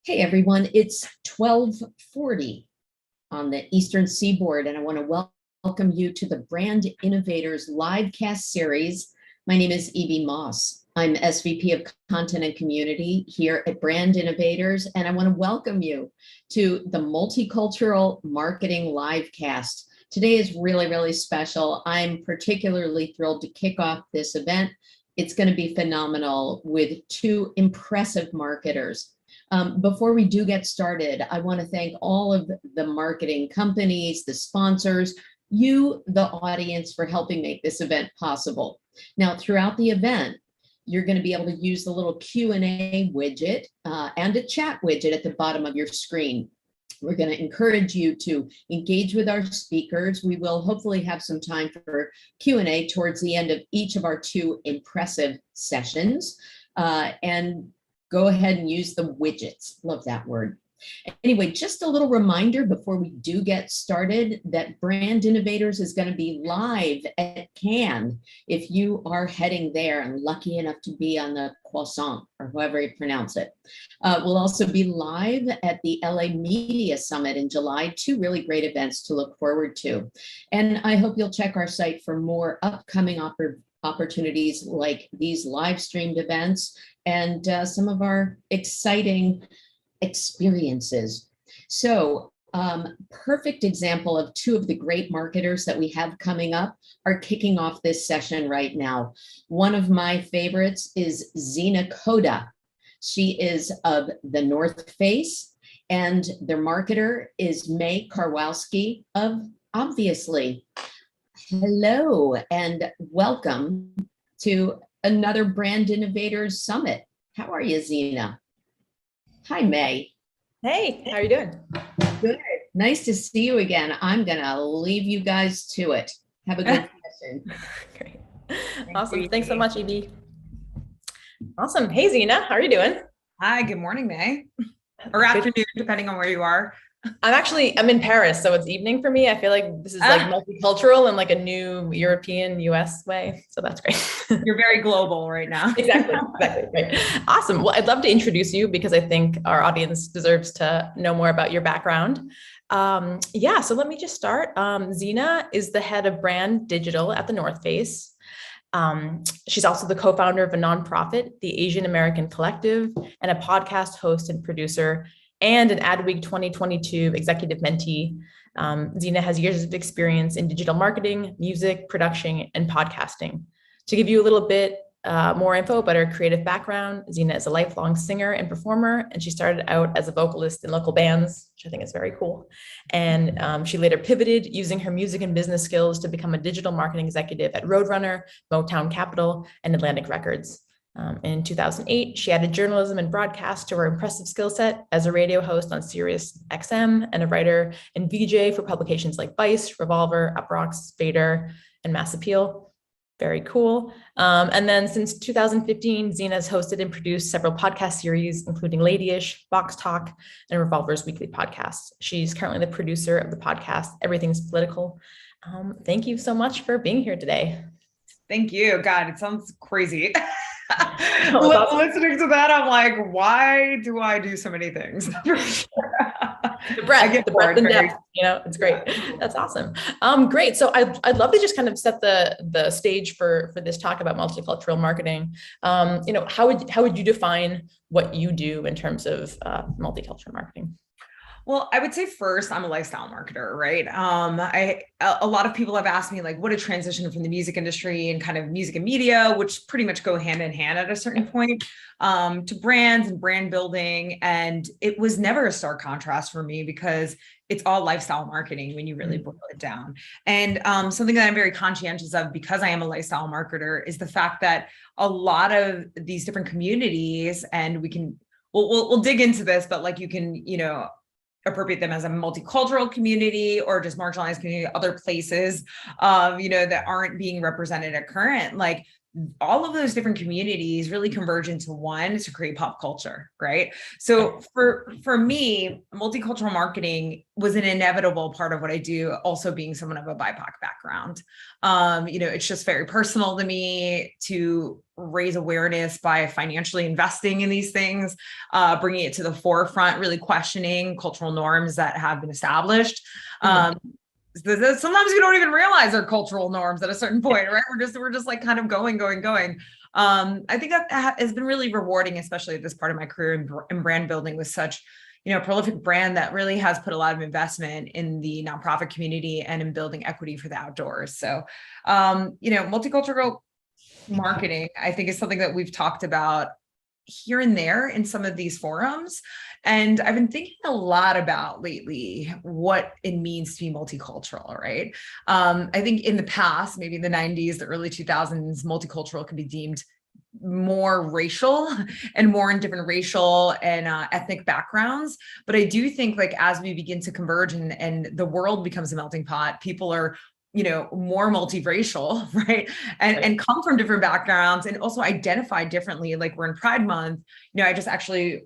Hey everyone, it's 12:40 on the Eastern Seaboard, and I want to welcome you to the Brand Innovators livecast series. My name is Evie Moss. I'm SVP of Content and Community here at Brand Innovators, and I want to welcome you to the Multicultural Marketing livecast. Today is really, really special. I'm particularly thrilled to kick off this event. It's going to be phenomenal with two impressive marketers. Before we do get started, I want to thank all of the marketing companies, the sponsors, you, the audience, for helping make this event possible. Now, throughout the event, you're going to be able to use the little Q&A widget and a chat widget at the bottom of your screen. We're going to encourage you to engage with our speakers. We will hopefully have some time for Q&A towards the end of each of our two impressive sessions. And go ahead and use the widgets. Love that word. Anyway, just a little reminder before we do get started that Brand Innovators is going to be live at Cannes if you are heading there and lucky enough to be on the croissant or however you pronounce it. We'll also be live at the LA Media Summit in July, two really great events to look forward to. And I hope you'll check our site for more upcoming opportunities like these live streamed events and some of our exciting experiences. So perfect example of two of the great marketers that we have coming up are kicking off this session right now. One of my favorites is Zina Koda. She is of the North Face, and their marketer is May Karwowski of Obviously. Hello and welcome to another Brand Innovators Summit. How are you, Zina? Hi, May. Hey, how are you doing? Good. Nice to see you again. I'm going to leave you guys to it. Have a good session. Great. Awesome. Thanks so much, Evie. Awesome. Hey, Zina, how are you doing? Hi, good morning, May. Or afternoon, depending on where you are. I'm in Paris, so it's evening for me. I feel like this is like multicultural and like a new European US way. So that's great. You're very global right now. Exactly. Right. Awesome. Well, I'd love to introduce you because I think our audience deserves to know more about your background. So let me just start. Zina is the head of brand digital at the North Face. She's also the co-founder of a nonprofit, the Asian American Collective, and a podcast host and producer, and an Adweek 2022 executive mentee. Zina has years of experience in digital marketing, music, production, and podcasting. To give you a little bit more info about her creative background, Zina is a lifelong singer and performer, and she started out as a vocalist in local bands, which I think is very cool. And she later pivoted using her music and business skills to become a digital marketing executive at Roadrunner, Motown Capital, and Atlantic Records. In 2008, she added journalism and broadcast to her impressive skill set as a radio host on Sirius XM and a writer and VJ for publications like Vice, Revolver, Uproxx, Vader, and Mass Appeal. Very cool. And then since 2015, Zena has hosted and produced several podcast series, including Ladyish, Box Talk, and Revolver's weekly podcast. She's currently the producer of the podcast, Everything's Political. Thank you so much for being here today. Thank you. God, it sounds crazy. Awesome. Listening to that, I'm like, why do I do so many things? For sure. The breadth and depth, it's great. That's awesome. Great. So I'd love to just kind of set the stage for this talk about multicultural marketing. How would you define what you do in terms of multicultural marketing? Well, I would say first, I'm a lifestyle marketer, right? A lot of people have asked me, like, what a transition from the music industry and kind of music and media, which pretty much go hand in hand at a certain point, to brands and brand building. And it was never a stark contrast for me because it's all lifestyle marketing when you really boil it down. And something that I'm very conscientious of, because I am a lifestyle marketer, is the fact that a lot of these different communities, and we'll dig into this, but like you can, appropriate them as a multicultural community or just marginalized community, other places, that aren't being represented at current, like all of those different communities really converge into one to create pop culture, right? So for me, multicultural marketing was an inevitable part of what I do, also being someone of a BIPOC background. It's just very personal to me to raise awareness by financially investing in these things, bringing it to the forefront, really questioning cultural norms that have been established. Sometimes we don't even realize our cultural norms at a certain point, right? We're just like kind of going. I think that has been really rewarding, especially at this part of my career in brand building, with such, a prolific brand that really has put a lot of investment in the nonprofit community and in building equity for the outdoors. So, multicultural marketing, I think, is something that we've talked about here and there in some of these forums. And I've been thinking a lot about lately what it means to be multicultural, right? I think in the past, maybe in the 90s, the early 2000s, multicultural could be deemed more racial and more in different racial and ethnic backgrounds. But I do think, like, as we begin to converge and the world becomes a melting pot, people are more multiracial, right? And come from different backgrounds and also identify differently. Like, we're in Pride Month. I just actually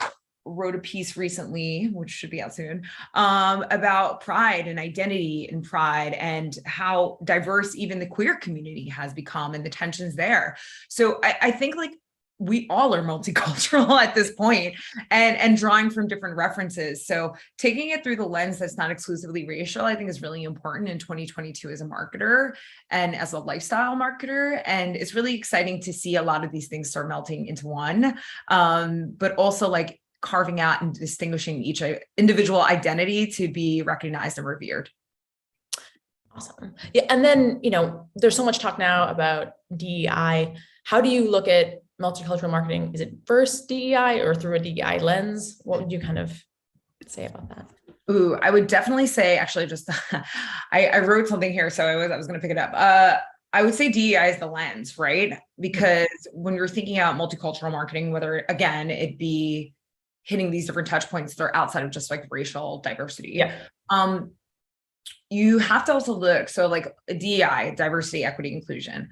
wrote a piece recently, which should be out soon, about pride and identity in pride and how diverse even the queer community has become and the tensions there. So I think, like, we all are multicultural at this point and drawing from different references. So taking it through the lens that's not exclusively racial, I think, is really important in 2022 as a marketer and as a lifestyle marketer. And it's really exciting to see a lot of these things start melting into one, but also like carving out and distinguishing each individual identity to be recognized and revered. Awesome. Yeah. And then, there's so much talk now about DEI. How do you look at multicultural marketing? Is it first DEI or through a DEI lens? What would you kind of say about that? Ooh, I would definitely say, actually, just I wrote something here, so I was going to pick it up. I would say DEI is the lens, right? Because when you're thinking about multicultural marketing, whether, again, it be hitting these different touch points that are outside of just like racial diversity, you have to also look, so like DEI, diversity, equity, inclusion.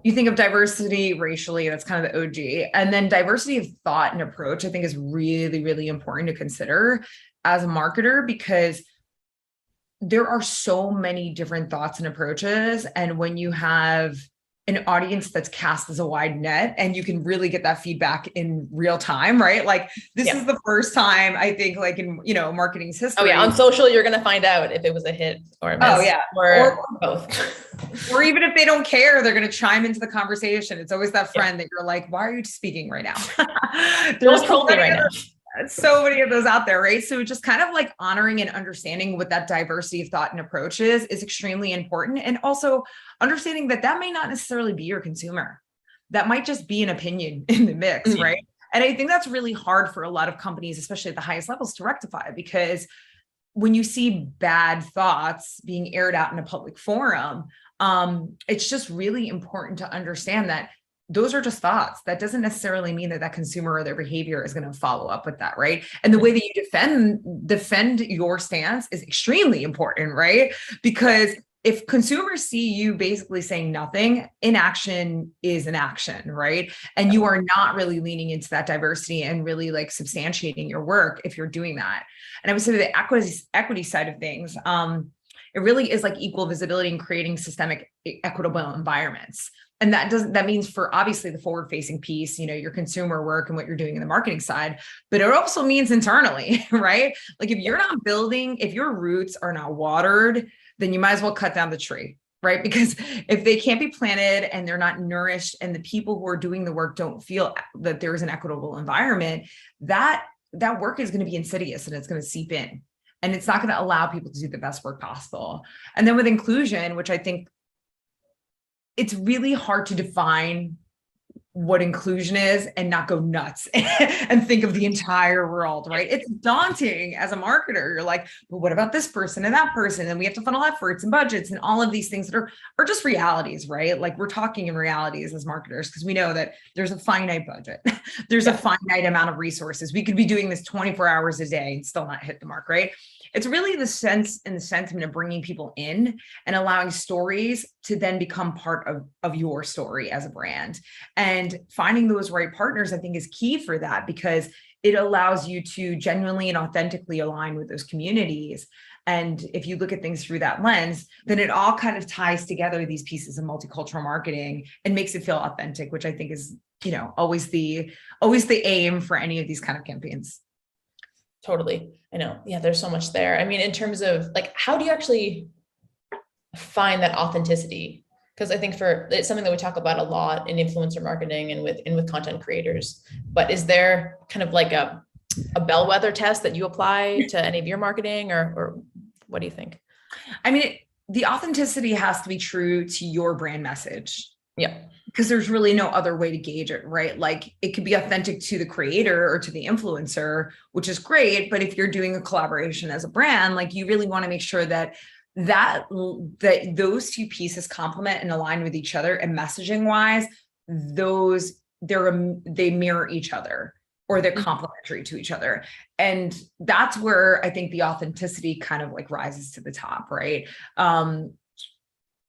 You think of diversity racially, that's kind of the OG. And then diversity of thought and approach, I think, is really, really important to consider as a marketer, because there are so many different thoughts and approaches. And when you have an audience that's cast as a wide net, and you can really get that feedback in real time, right? Like, this is the first time, I think, like, in, marketing's history. Oh yeah. On social, you're going to find out if it was a hit or a miss, or both. Or even if they don't care, they're going to chime into the conversation. It's always that friend that you're like, why are you speaking right now? There's so many of those out there, right? So just kind of like honoring and understanding what that diversity of thought and approach is extremely important. And also understanding that may not necessarily be your consumer. That might just be an opinion in the mix, right? And I think that's really hard for a lot of companies, especially at the highest levels, to rectify, because when you see bad thoughts being aired out in a public forum, it's just really important to understand that those are just thoughts. That doesn't necessarily mean that that consumer or their behavior is going to follow up with that, right? And the way that you defend your stance is extremely important, right? Because if consumers see you basically saying nothing, inaction is an action, right? And you are not really leaning into that diversity and really like substantiating your work if you're doing that. And I would say the equity side of things, it really is like equal visibility and creating systemic equitable environments. And that means for obviously the forward facing piece, your consumer work and what you're doing in the marketing side, but it also means internally, right? Like if you're not building, if your roots are not watered, then you might as well cut down the tree, right? Because if they can't be planted and they're not nourished and the people who are doing the work don't feel that there is an equitable environment, that work is going to be insidious and it's going to seep in. And it's not going to allow people to do the best work possible. And then with inclusion, which I think it's really hard to define what inclusion is and not go nuts and think of the entire world, right? It's daunting as a marketer. You're like, but what about this person and that person? And we have to funnel efforts and budgets and all of these things that are just realities, right? Like we're talking in realities as marketers because we know that there's a finite budget. There's a finite amount of resources. We could be doing this 24 hours a day and still not hit the mark, right? It's really the sense and the sentiment of bringing people in and allowing stories to then become part of your story as a brand. And finding those right partners, I think, is key for that because it allows you to genuinely and authentically align with those communities. And if you look at things through that lens, then it all kind of ties together these pieces of multicultural marketing and makes it feel authentic, which I think is, always the aim for any of these kind of campaigns. Totally. I know. Yeah, there's so much there. I mean, in terms of like, how do you actually find that authenticity? Because I think it's something that we talk about a lot in influencer marketing and with content creators. But is there kind of like a bellwether test that you apply to any of your marketing, or what do you think? I mean, the authenticity has to be true to your brand message. Yeah. Because there's really no other way to gauge it, right? Like it could be authentic to the creator or to the influencer, which is great. But if you're doing a collaboration as a brand, like you really want to make sure that those two pieces complement and align with each other. And messaging wise, they mirror each other or they're complementary to each other. And that's where I think the authenticity kind of like rises to the top, right?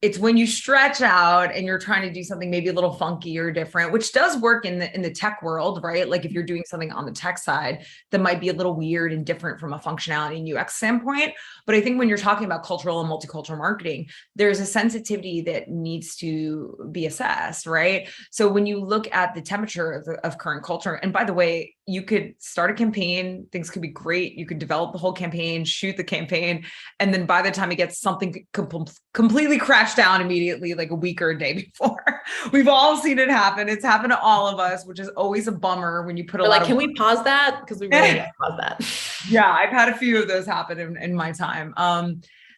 It's when you stretch out and you're trying to do something maybe a little funky or different, which does work in the tech world, right? Like if you're doing something on the tech side that might be a little weird and different from a functionality and UX standpoint. But I think when you're talking about cultural and multicultural marketing, there's a sensitivity that needs to be assessed, right? So when you look at the temperature of current culture, and by the way, you could start a campaign, things could be great. You could develop the whole campaign, shoot the campaign. And then by the time it gets something completely crashed down immediately, like a week or a day before. We've all seen it happen. It's happened to all of us, which is always a bummer when you put can we pause that? Because we really need to pause that. Yeah, I've had a few of those happen in my time.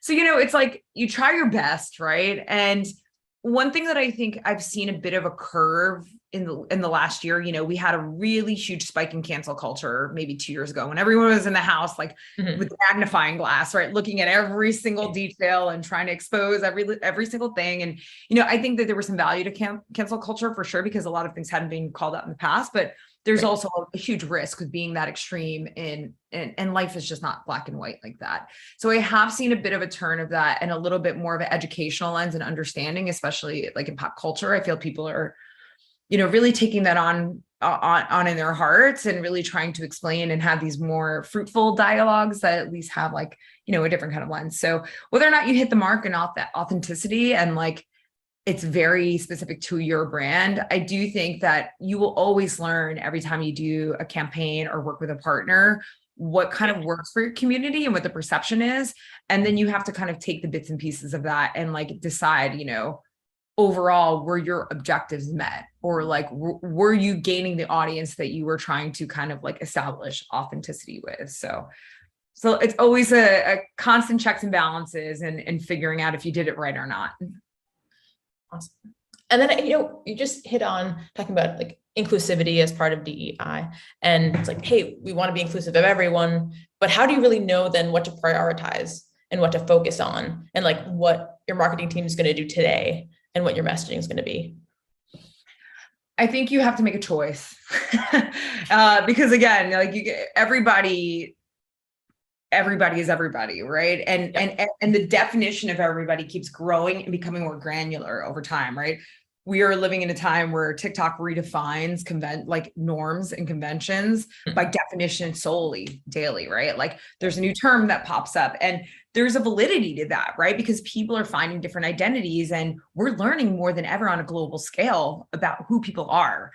So, it's like you try your best, right? And one thing that I think I've seen a bit of a curve in the last year, we had a really huge spike in cancel culture maybe 2 years ago when everyone was in the house, like with the magnifying glass, right? Looking at every single detail and trying to expose every single thing. And, I think that there was some value to cancel culture for sure, because a lot of things hadn't been called out in the past, but there's also a huge risk with being that extreme and life is just not black and white like that. So I have seen a bit of a turn of that and a little bit more of an educational lens and understanding, especially like in pop culture. I feel people are, really taking that on in their hearts and really trying to explain and have these more fruitful dialogues that at least have like, a different kind of lens. So whether or not you hit the mark and that authenticity and like, it's very specific to your brand, I do think that you will always learn every time you do a campaign or work with a partner, what kind of works for your community and what the perception is. And then you have to kind of take the bits and pieces of that and like decide, overall, were your objectives met, or like, were you gaining the audience that you were trying to kind of like establish authenticity with? So it's always a constant checks and balances and figuring out if you did it right or not. Awesome. And then, you just hit on talking about like inclusivity as part of DEI, and it's like, hey, we want to be inclusive of everyone, but how do you really know then what to prioritize and what to focus on, and like what your marketing team is going to do today and what your messaging is going to be? I think you have to make a choice because again, like everybody is everybody, right? And the definition of everybody keeps growing and becoming more granular over time, right? We are living in a time where TikTok redefines like norms and conventions by definition solely daily, right? Like there's a new term that pops up and there's a validity to that, right? Because people are finding different identities and we're learning more than ever on a global scale about who people are.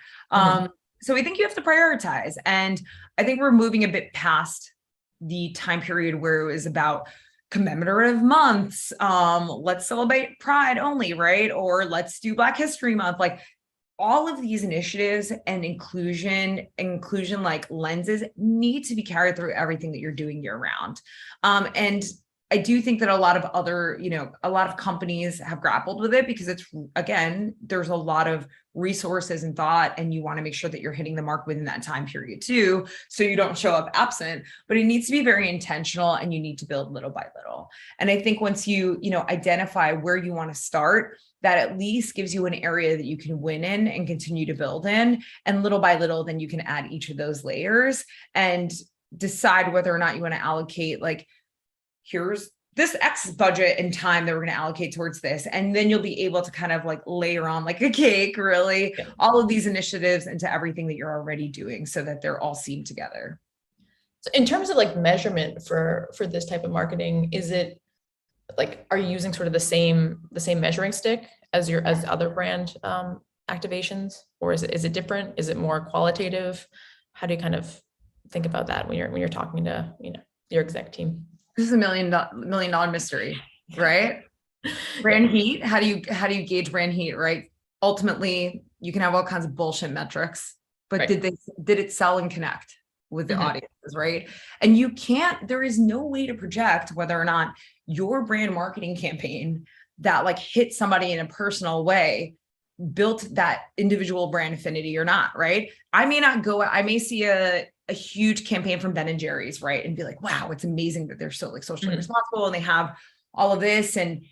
So I think you have to prioritize. And I think we're moving a bit past the time period where it was about commemorative months. Let's celebrate Pride only, right? Or let's do Black History Month. Like all of these initiatives and inclusion like lenses need to be carried through everything that you're doing year round. And I do think that a lot of companies have grappled with it because again, there's a lot of resources and thought, and you want to make sure that you're hitting the mark within that time period too, so you don't show up absent, but it needs to be very intentional and you need to build little by little. And I think once you identify where you want to start, that at least gives you an area that you can win in and continue to build in. And little by little, then you can add each of those layers and decide whether or not you want to allocate, like, here's this X budget and time that we're going to allocate towards this. And then you'll be able to kind of like layer on like a cake, really, all of these initiatives into everything that you're already doing so that they're all seen together. So in terms of like measurement for this type of marketing, is it like, are you using sort of the same measuring stick as other brand activations, or is it different? Is it more qualitative? How do you kind of think about that when you're talking to your exec team? This is a $1 million mystery, right? Brand heat. How do you gauge brand heat, right? Ultimately, you can have all kinds of bullshit metrics, but right. did it sell and connect with the audiences, right? And there is no way to project whether or not your brand marketing campaign that like hit somebody in a personal way built that individual brand affinity or not, right? I may see a huge campaign from Ben and Jerry's, right? And be like, wow, it's amazing that they're so like socially responsible and they have all of this. And,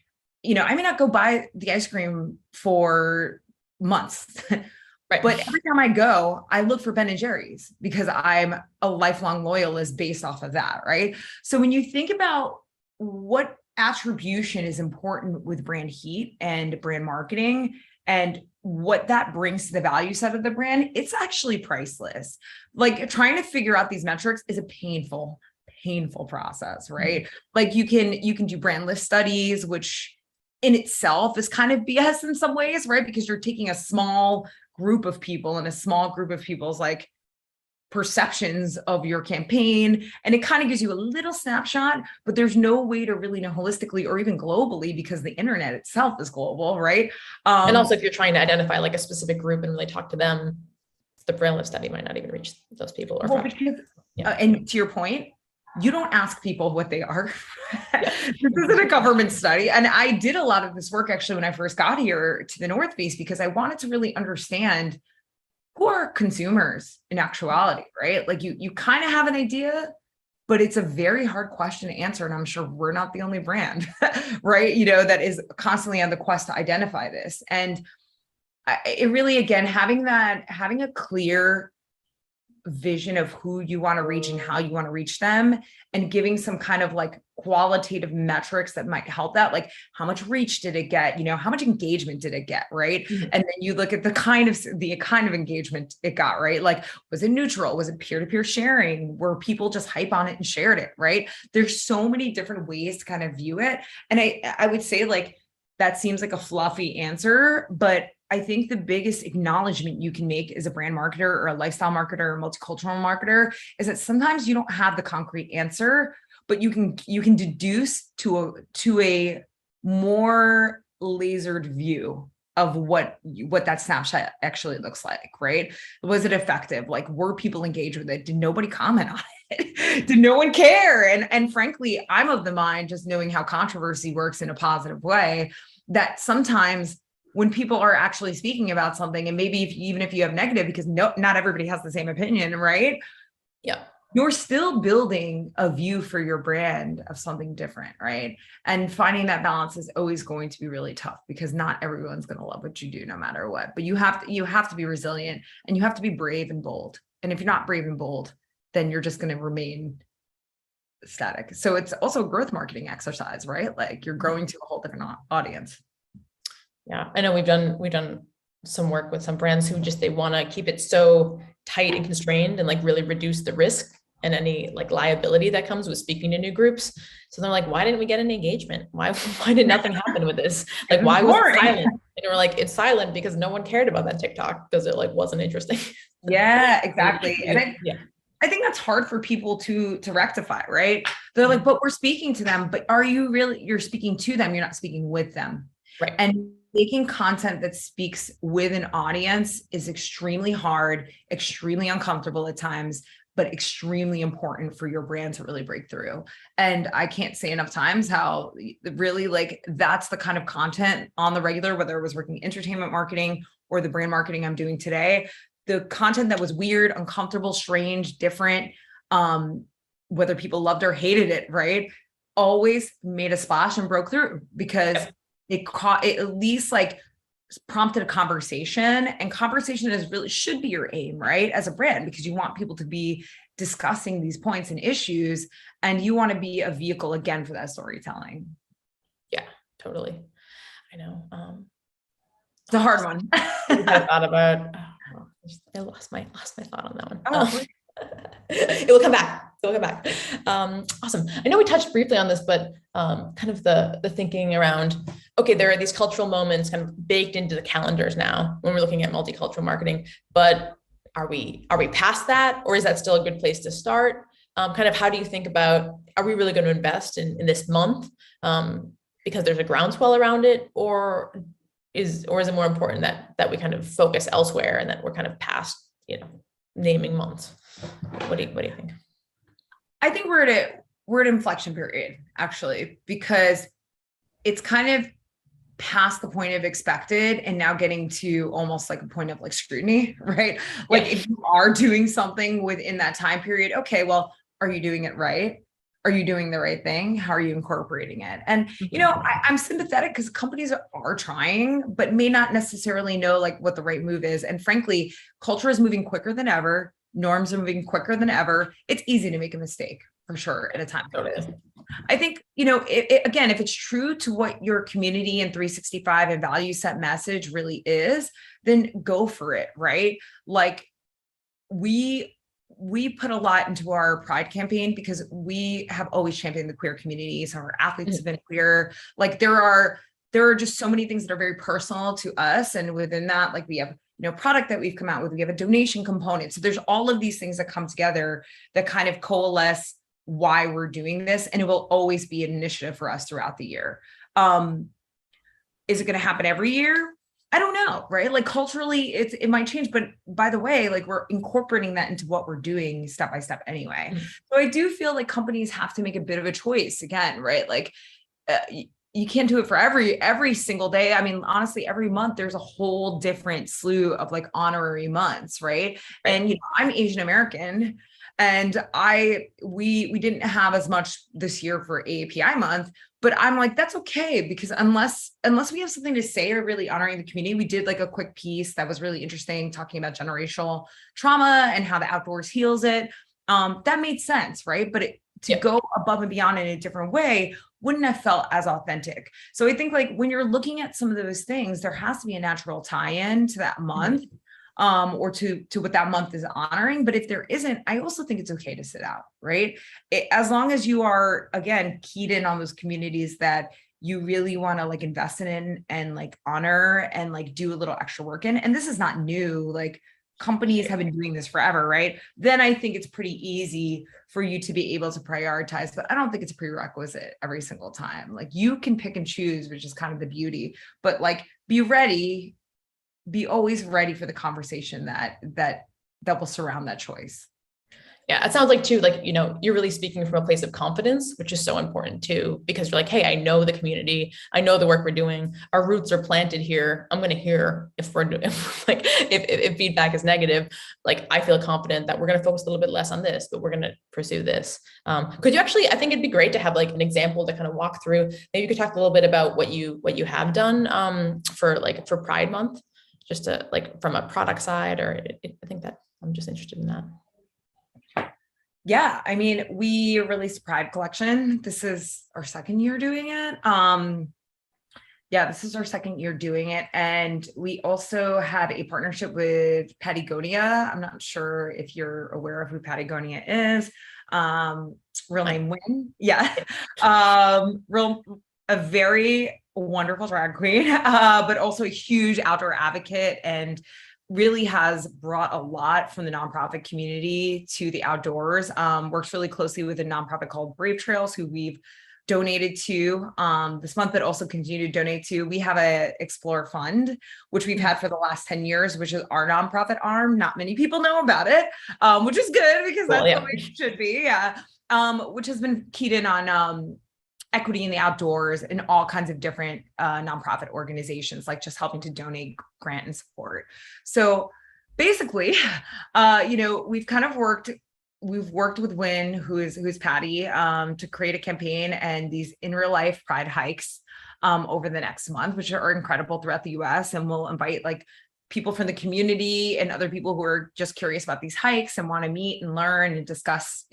I may not go buy the ice cream for months, right? But every time I go, I look for Ben and Jerry's because I'm a lifelong loyalist based off of that, right? So when you think about what attribution is important with brand heat and brand marketing and what that brings to the value set of the brand, it's actually priceless. Like trying to figure out these metrics is a painful process, right? Like you can do brand lift studies, which in itself is kind of BS in some ways, right? Because you're taking a small group of people and a small group of people's like perceptions of your campaign. And it kind of gives you a little snapshot, but there's no way to really know holistically or even globally because the internet itself is global, right? And also if you're trying to identify like a specific group and really talk to them, the brand lift study might not even reach those people. And to your point, you don't ask people what they are. This isn't a government study. And I did a lot of this work actually when I first got here to the Northeast because I wanted to really understand who are consumers in actuality, right? Like you kind of have an idea, but it's a very hard question to answer. And I'm sure we're not the only brand, right? That is constantly on the quest to identify this. And it really, again, having a clear vision of who you want to reach and how you want to reach them and giving some kind of like qualitative metrics that might help that, like how much reach did it get, how much engagement did it get, right? And then you look at the kind of engagement it got, right? Like, was it neutral? Was it peer-to-peer sharing? Were people just hype on it and shared it, right? There's so many different ways to kind of view it. And I would say like, that seems like a fluffy answer, but I think the biggest acknowledgement you can make as a brand marketer or a lifestyle marketer or multicultural marketer is that sometimes you don't have the concrete answer, but you can deduce to a more lasered view of what that snapshot actually looks like, right? Was it effective? Like, were people engaged with it? Did nobody comment on it? Did no one care? And frankly, I'm of the mind, just knowing how controversy works in a positive way, that sometimes when people are actually speaking about something, and maybe even if you have negative, because not everybody has the same opinion, right? Yeah. you're still building a view for your brand of something different, right? And finding that balance is always going to be really tough because not everyone's going to love what you do no matter what. But you have to be resilient and you have to be brave and bold. And if you're not brave and bold, then you're just going to remain static. So it's also a growth marketing exercise, right? Like you're growing to a whole different audience. Yeah, I know we've done some work with some brands who they want to keep it so tight and constrained and like really reduce the risk and any like liability that comes with speaking to new groups. So they're like, why didn't we get an engagement? Why did nothing happen with this? Like, why was it silent? And we're like, it's silent because no one cared about that TikTok because it like wasn't interesting. Yeah, exactly. And I think that's hard for people to rectify, right? They're like, but we're speaking to them, but you're speaking to them, you're not speaking with them. Right. And making content that speaks with an audience is extremely hard, extremely uncomfortable at times, but extremely important for your brand to really break through. And I can't say enough times how really like that's the kind of content on the regular, whether it was working entertainment marketing or the brand marketing I'm doing today, the content that was weird, uncomfortable, strange, different, whether people loved or hated it, right? Always made a splash and broke through because it at least like prompted a conversation, and conversation should be your aim, right? As a brand, because you want people to be discussing these points and issues, and you want to be a vehicle again for that storytelling. Yeah, totally. I know. It's a hard one. I thought about, I lost my thought on that one. Oh, it will come back. Awesome. I know we touched briefly on this, but kind of the thinking around, okay, there are these cultural moments kind of baked into the calendars now when we're looking at multicultural marketing, but are we past that, or is that still a good place to start? Kind of how do you think about, are we really going to invest in this month because there's a groundswell around it, or is it more important that we kind of focus elsewhere and that we're kind of past, naming months? What do you think? I think we're at an inflection period, actually, because it's kind of past the point of expected and now getting to almost like a point of like scrutiny, right? Like if you are doing something within that time period, okay, well, are you doing it right? Are you doing the right thing? How are you incorporating it? And, I'm sympathetic because companies are trying, but may not necessarily know like what the right move is. And frankly, culture is moving quicker than ever. Norms are moving quicker than ever. It's easy to make a mistake for sure at a time like this. I think, again, if it's true to what your community and 365 and value set message really is, then go for it, right? Like we put a lot into our Pride campaign because we have always championed the queer communities. Our athletes have been queer. Like there are just so many things that are very personal to us. And within that, like we have, product that we've come out with, we have a donation component. So there's all of these things that come together that kind of coalesce why we're doing this. And it will always be an initiative for us throughout the year. Is it going to happen every year? I don't know, right? Like culturally, it might change, but by the way, like we're incorporating that into what we're doing step by step anyway. So I do feel like companies have to make a bit of a choice again, right? Like you can't do it for every single day. I mean, honestly, every month there's a whole different slew of like honorary months, right? And I'm Asian American, and we didn't have as much this year for AAPI month, but I'm like, that's okay, because unless we have something to say or really honoring the community, we did like a quick piece that was really interesting talking about generational trauma and how the outdoors heals it. That made sense, right? But to go above and beyond in a different way wouldn't have felt as authentic. So I think like when you're looking at some of those things, there has to be a natural tie-in to that month. Or to what that month is honoring. But if there isn't, I also think it's okay to sit out, right? As long as you are, again, keyed in on those communities that you really want to like invest in and like honor and like do a little extra work in. And this is not new, like companies have been doing this forever, right? Then I think it's pretty easy for you to be able to prioritize, but I don't think it's a prerequisite every single time. Like you can pick and choose, which is kind of the beauty, but like be always ready for the conversation that will surround that choice. Yeah, it sounds like too, like, you're really speaking from a place of confidence, which is so important too, because you're like, hey, I know the community, I know the work we're doing, our roots are planted here. I'm going to hear if feedback is negative, like I feel confident that we're going to focus a little bit less on this, but we're going to pursue this. Could you actually, I think it'd be great to have like an example to kind of walk through. Maybe you could talk a little bit about what you have done for Pride Month, just to like from a product side, or I think that I'm just interested in that. Yeah, I mean, we released Pride collection. This is our second year doing it. This is our second year doing it. And we also have a partnership with Patagonia. I'm not sure if you're aware of who Patagonia is. Real name Wynn. Yeah. A very wonderful drag queen, but also a huge outdoor advocate, and really has brought a lot from the nonprofit community to the outdoors. Works really closely with a nonprofit called Brave Trails, who we've donated to this month, but also continue to donate to. We have a Explore Fund, which we've had for the last 10 years, which is our nonprofit arm. Not many people know about it, which is good because that's the way it should be. Yeah. Which has been keyed in on equity in the outdoors and all kinds of different nonprofit organizations, like just helping to donate, grant, and support. So basically, we've worked with Wynn, who's Patty, to create a campaign and these in real life Pride hikes over the next month, which are incredible throughout the US. And we'll invite like people from the community and other people who are just curious about these hikes and want to meet and learn and discuss,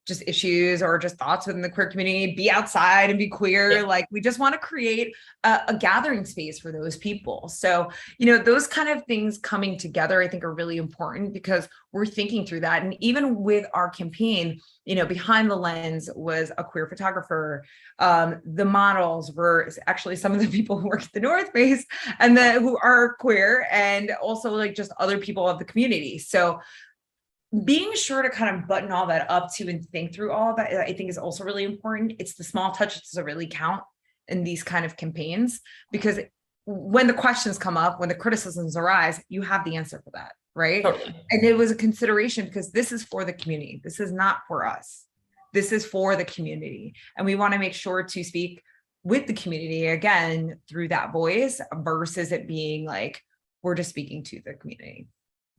just issues or just thoughts within the queer community, be outside and be queer. Yeah. Like we just want to create a gathering space for those people. So, those kind of things coming together, I think are really important because we're thinking through that. And even with our campaign, behind the lens was a queer photographer. The models were actually some of the people who work at the North Face and who are queer, and also like just other people of the community. So being sure to kind of button all that up to and think through all of that, I think is also really important. It's the small touches that really count in these kind of campaigns, because when the questions come up, when the criticisms arise, you have the answer for that, right? Totally. And it was a consideration because this is for the community. This is not for us. This is for the community. And we want to make sure to speak with the community again through that voice versus it being like, we're just speaking to the community.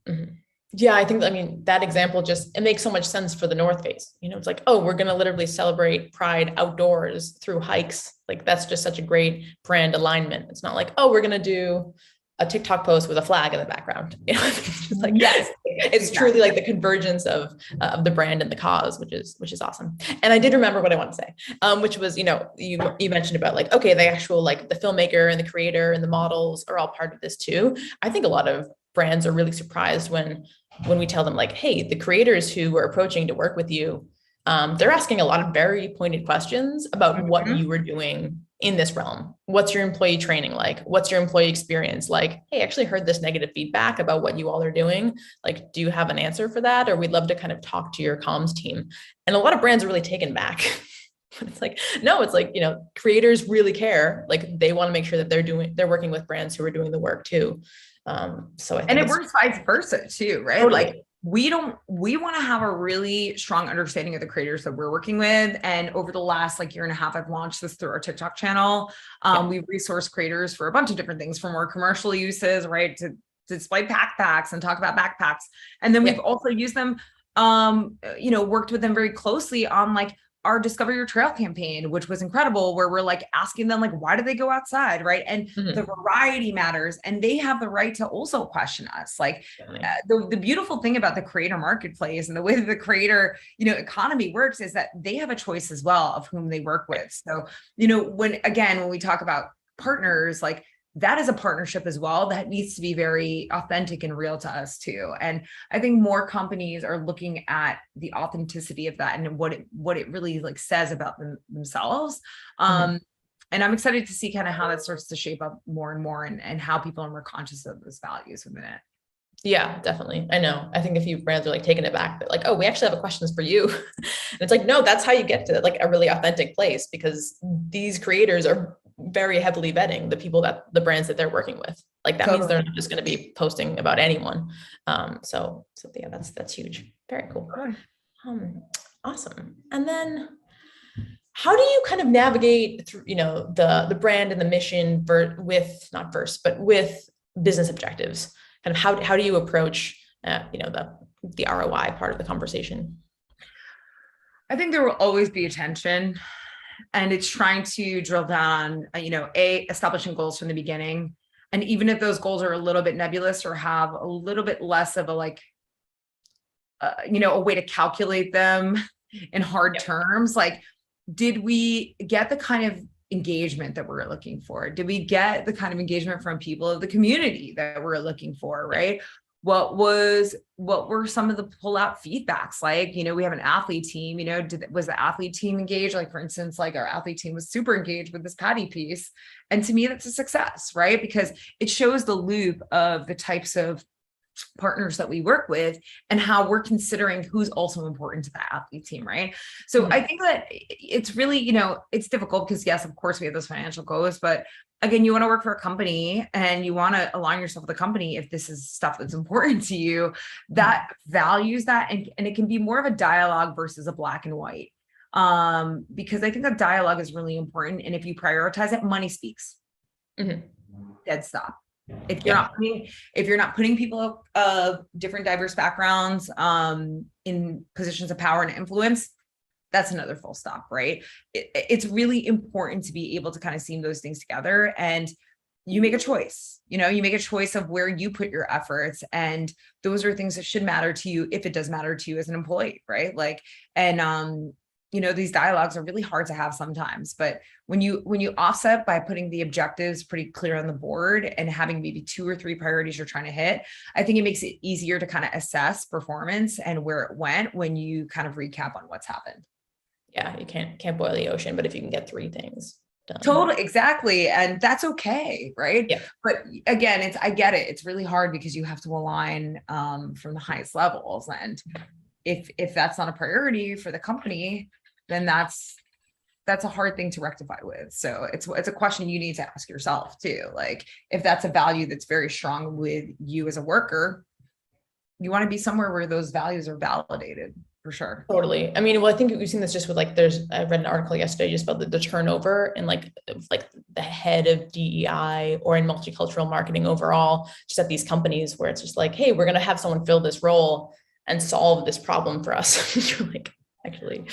Mm-hmm. Yeah, I think, that example it makes so much sense for the North Face. It's like, oh, we're going to literally celebrate Pride outdoors through hikes. Like that's just such a great brand alignment. It's not like, oh, we're going to do a TikTok post with a flag in the background. It's just like, yes, it's truly like the convergence of the brand and the cause, which is awesome. And I did remember what I want to say, which was, you mentioned about like, okay, the actual, like the filmmaker and the creator and the models are all part of this too. I think a lot of brands are really surprised when we tell them like, hey, the creators who are approaching to work with you, they're asking a lot of very pointed questions about what you are doing in this realm. What's your employee training like? What's your employee experience like? Hey, I actually heard this negative feedback about what you all are doing. Like, do you have an answer for that? Or we'd love to kind of talk to your comms team. And a lot of brands are really taken back. It's like, no, it's like, creators really care. Like they want to make sure that they're working with brands who are doing the work too. So I think it works vice versa too, right? Totally. Like we want to have a really strong understanding of the creators that we're working with. And over the last year and a half, I've launched this through our TikTok channel. We've resourced creators for a bunch of different things, from more commercial uses, right, to display backpacks and talk about backpacks. And then we've also used them, worked with them very closely on our Discover Your Trail campaign, which was incredible, where we're asking them, why do they go outside? Right. And the variety matters. And they have the right to also question us. The beautiful thing about the creator marketplace and the way that the creator, economy works is that they have a choice as well of whom they work with. So, when we talk about partners, that is a partnership as well that needs to be very authentic and real to us too. And I think more companies are looking at the authenticity of that and what it really says about themselves. And I'm excited to see kind of how that starts to shape up more and more, and how people are more conscious of those values within it. Yeah, definitely. I know. I think a few brands are taking it back, but oh, we actually have a questions for you. And it's no, that's how you get to a really authentic place, because these creators are very heavily vetting the brands that they're working with. Like that means they're not just going to be posting about anyone. So yeah, that's huge. Very cool. Awesome. And then how do you kind of navigate through, the brand and the mission with business objectives? Kind of how do you approach, the ROI part of the conversation? I think there will always be a tension, and it's trying to drill down, establishing goals from the beginning. And even if those goals are a little bit nebulous or have a little bit less of a a way to calculate them in hard terms, like, did we get the kind of engagement that we're looking for? Did we get the kind of engagement from people of the community that we're looking for, right? What were some of the pull-out feedbacks? Like, we have an athlete team, was the athlete team engaged? Like, for instance, like our athlete team was super engaged with this Patty piece. And to me, that's a success, right? Because it shows the loop of the types of partners that we work with and how we're considering who's also important to the athlete team, right? So I think that it's really, it's difficult because yes, of course we have those financial goals, but again, you want to work for a company and you want to align yourself with the company. If this is stuff that's important to you, that values that. And it can be more of a dialogue versus a black and white. Because I think that dialogue is really important. And if you prioritize it, money speaks. Dead stop. If you're not putting people of different diverse backgrounds in positions of power and influence, that's another full stop, right? It's really important to be able to kind of see those things together, and you make a choice. You make a choice of where you put your efforts, and those are things that should matter to you if it does matter to you as an employee, right? These dialogues are really hard to have sometimes, but when you offset by putting the objectives pretty clear on the board and having maybe 2 or 3 priorities you're trying to hit, I think it makes it easier to kind of assess performance and where it went when you kind of recap on what's happened. Yeah, you can't boil the ocean, but if you can get 3 things done. Totally, exactly. And that's okay, right? Yeah. But again, I get it. It's really hard because you have to align from the highest levels. And if that's not a priority for the company, then that's a hard thing to rectify with. So it's a question you need to ask yourself too. Like, if that's a value that's very strong with you as a worker, you want to be somewhere where those values are validated, for sure. Totally. I mean, well, I think we've seen this just with I read an article yesterday just about the turnover and like the head of DEI or in multicultural marketing overall, just at these companies where it's just like, hey, we're going to have someone fill this role and solve this problem for us. You're like, actually,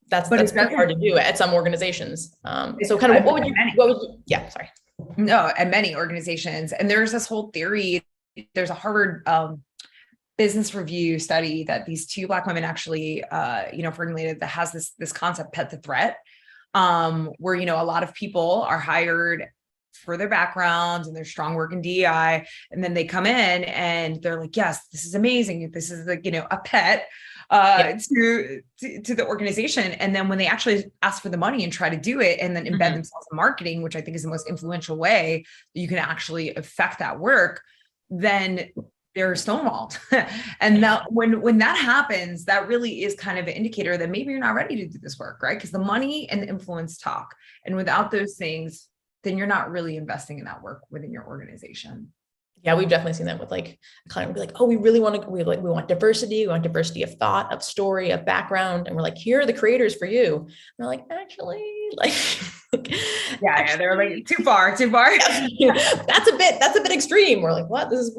that's pretty hard to do at some organizations. So kind of what would you, yeah, sorry. No, at many organizations. And there's this whole theory, there's a Harvard business review study that these 2 Black women actually, formulated that has this concept, pet the threat, where, a lot of people are hired for their backgrounds and their strong work in DEI. And then they come in and they're like, yes, this is amazing. This is like, a pet to the organization. And then when they actually ask for the money and try to do it and then embed themselves in marketing, which I think is the most influential way that you can actually affect that work, then they're stonewalled. And now when that happens, that really is kind of an indicator that maybe you're not ready to do this work, right? Because the money and the influence talk. And without those things, then you're not really investing in that work within your organization. Yeah, we've definitely seen that with a client would be like, oh, we want diversity. We want diversity of thought, of story, of background. And we're like, here are the creators for you. And they're like, actually, yeah, they're like too far. Yeah, that's a bit extreme. We're like, what? This is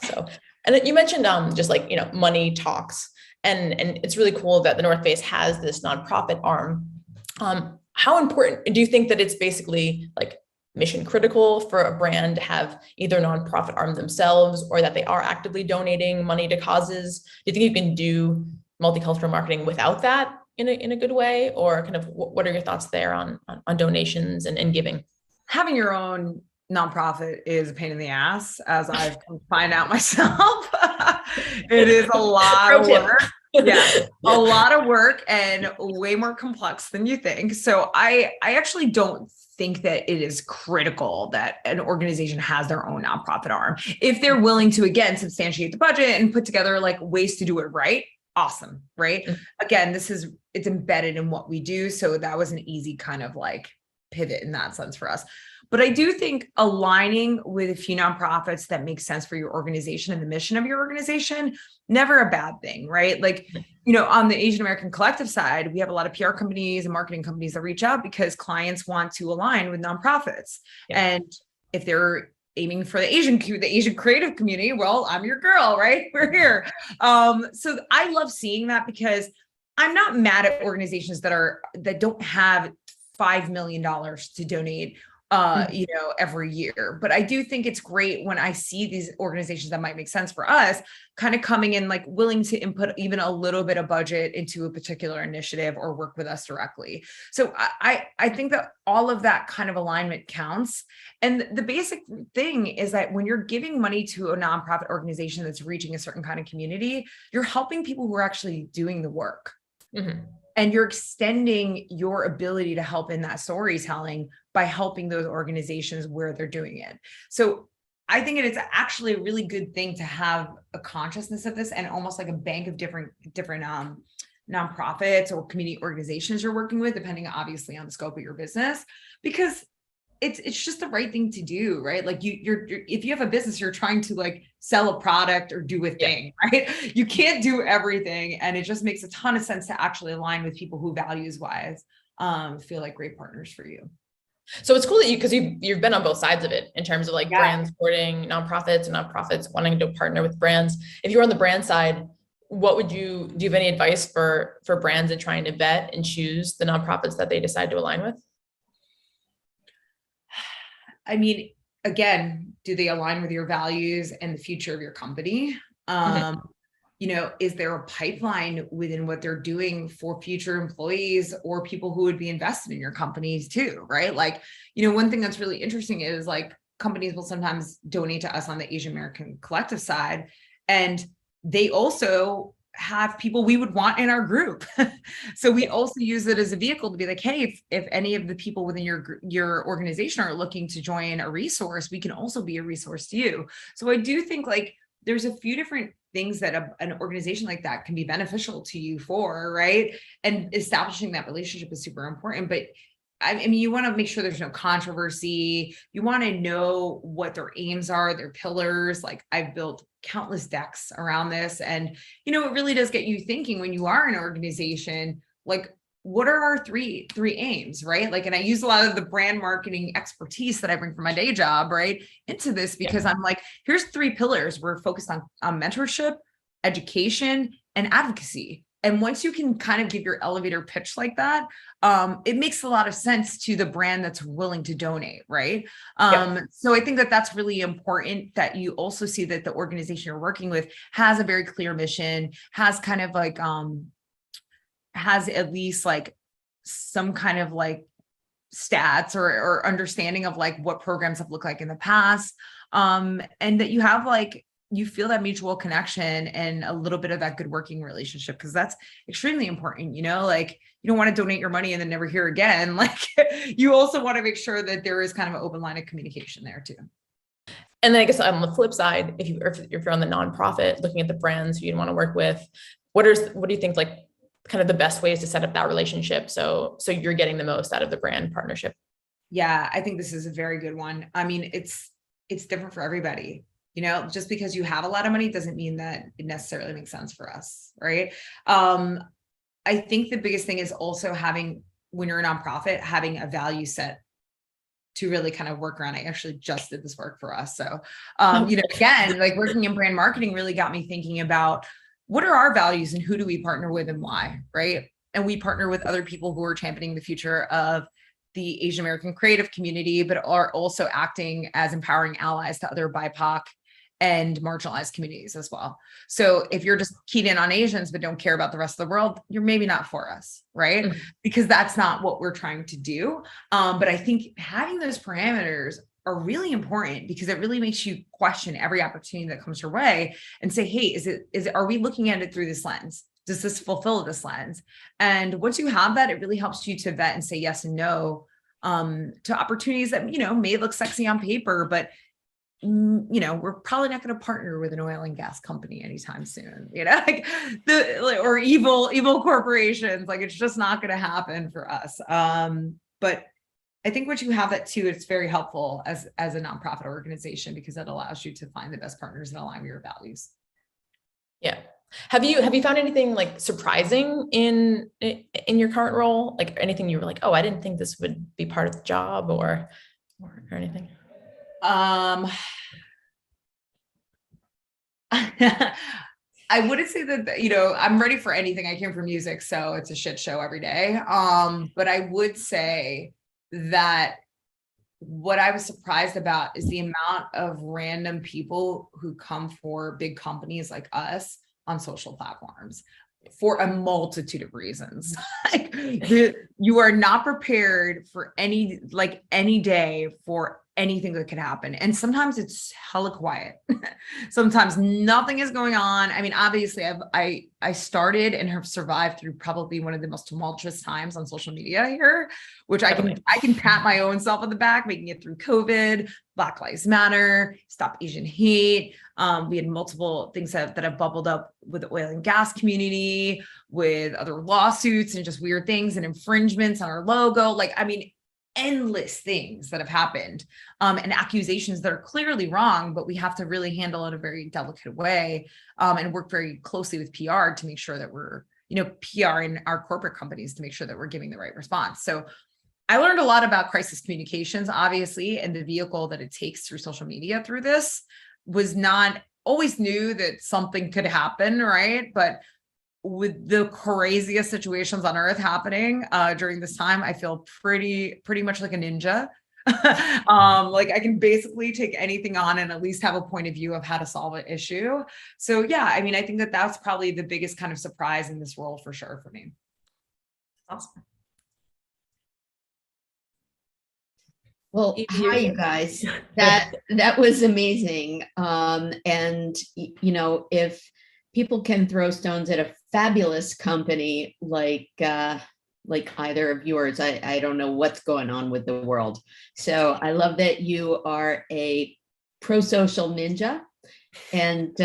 so, and then you mentioned just money talks, and it's really cool that the North Face has this nonprofit arm. How important do you think that it's basically mission critical for a brand to have either nonprofit arm themselves or that they are actively donating money to causes? Do you think you can do multicultural marketing without that in a good way? Or kind of what are your thoughts there on donations and giving? Having your own nonprofit is a pain in the ass, as I've come to find out myself. It is a lot of work. Yeah, a lot of work and way more complex than you think. So I actually don't think that it is critical that an organization has their own nonprofit arm. If they're willing to, again, substantiate the budget and put together ways to do it right, awesome, right? Again, it's embedded in what we do. So that was an easy kind of pivot in that sense for us. But I do think aligning with a few nonprofits that make sense for your organization and the mission of your organization, never a bad thing, right? Like, on the Asian American Collective side, we have a lot of PR companies and marketing companies that reach out because clients want to align with nonprofits. Yeah. And if they're aiming for the Asian creative community, well, I'm your girl, right? We're here. So I love seeing that, because I'm not mad at organizations that don't have $5 million to donate every year. But I do think it's great when I see these organizations that might make sense for us kind of coming in, like willing to input even a little bit of budget into a particular initiative or work with us directly. So I think that all of that kind of alignment counts. And the basic thing is that when you're giving money to a nonprofit organization that's reaching a certain kind of community, you're helping people who are actually doing the work. Mm-hmm. And you're extending your ability to help in that storytelling by helping those organizations where they're doing it. So I think it's actually a really good thing to have a consciousness of this, and almost like a bank of different nonprofits or community organizations you're working with, depending obviously on the scope of your business, because it's just the right thing to do, right? Like you're if you have a business, you're trying to like sell a product or do a thing, right? You can't do everything. And it just makes a ton of sense to actually align with people who values wise feel like great partners for you. So it's cool that because you've been on both sides of it in terms of like brands supporting nonprofits and nonprofits wanting to partner with brands. If you're on the brand side, do you have any advice for brands in trying to vet and choose the nonprofits that they decide to align with? I mean, again, do they align with your values and the future of your company? Is there a pipeline within what they're doing for future employees or people who would be invested in your companies too, right? Like, one thing that's really interesting is like companies will sometimes donate to us on the Asian American Collective side, and they also have people we would want in our group. So we also use it as a vehicle to be like, hey, if any of the people within your organization are looking to join a resource, we can also be a resource to you. So I do think like there's a few different things that an organization like that can be beneficial to you for, right? And establishing that relationship is super important. But I mean, you want to make sure there's no controversy. You want to know what their aims are, their pillars. Like I've built countless decks around this. And, it really does get you thinking when you are an organization, like, what are our three aims, right? Like, and I use a lot of the brand marketing expertise that I bring from my day job, right, into this, because I'm like, here's 3 pillars. We're focused on mentorship, education, and advocacy. And once you can kind of give your elevator pitch like that, it makes a lot of sense to the brand that's willing to donate, right? So I think that that's really important, that you also see that the organization you're working with has a very clear mission, has kind of like, has at least like some kind of like stats or understanding of like what programs have looked like in the past. And that you have like, you feel that mutual connection and a little bit of that good working relationship, because that's extremely important. Like you don't want to donate your money and then never hear again. Like you also want to make sure that there is kind of an open line of communication there too. And then I guess on the flip side, if you're on the nonprofit looking at the brands you want to work with, what do you think like kind of the best ways to set up that relationship so you're getting the most out of the brand partnership? Yeah, I think this is a very good one. I mean, it's different for everybody. Just because you have a lot of money doesn't mean that it necessarily makes sense for us, right? I think the biggest thing is also when you're a nonprofit, having a value set to really kind of work around. I actually just did this work for us. So, again, like working in brand marketing really got me thinking about what are our values and who do we partner with and why, right? And we partner with other people who are championing the future of the Asian American creative community, but are also acting as empowering allies to other BIPOC and marginalized communities as well. So if you're just keyed in on Asians, but don't care about the rest of the world, you're maybe not for us, right? Mm-hmm. Because that's not what we're trying to do. But I think having those parameters are really important, because it really makes you question every opportunity that comes your way and say, hey, are we looking at it through this lens? Does this fulfill this lens? And once you have that, it really helps you to vet and say yes and no to opportunities that, may look sexy on paper, but we're probably not going to partner with an oil and gas company anytime soon, or evil corporations. Like it's just not going to happen for us. But I think once you have that too, it's very helpful as a nonprofit organization, because that allows you to find the best partners that align with your values. Yeah. Have you found anything like surprising in your current role? Like anything you were like, oh, I didn't think this would be part of the job or anything? I wouldn't say that, I'm ready for anything. I came from music, so it's a shit show every day. But I would say that what I was surprised about is the amount of random people who come for big companies like us on social platforms for a multitude of reasons. Like, you are not prepared for any day for anything that could happen. And sometimes it's hella quiet. Sometimes nothing is going on. I mean, obviously I started and have survived through probably one of the most tumultuous times on social media here, which I can pat my own self on the back, making it through COVID, Black Lives Matter, Stop Asian Hate. We had multiple things that have bubbled up with the oil and gas community, with other lawsuits and just weird things and infringements on our logo. Like, I mean, endless things that have happened, and accusations that are clearly wrong, but we have to really handle it in a very delicate way, and work very closely with PR to make sure that we're, PR in our corporate companies to make sure that we're giving the right response. So I learned a lot about crisis communications, obviously, and the vehicle that it takes through social media through this. Was not always knew that something could happen, right? But with the craziest situations on earth happening during this time, I feel pretty much like a ninja. Like I can basically take anything on and at least have a point of view of how to solve an issue. So yeah, I mean, I think that that's probably the biggest kind of surprise in this role for sure for me. Awesome. Well, hi, you guys. That was amazing. And if people can throw stones at a fabulous company like either of yours, I don't know what's going on with the world. So I love that you are a pro-social ninja. And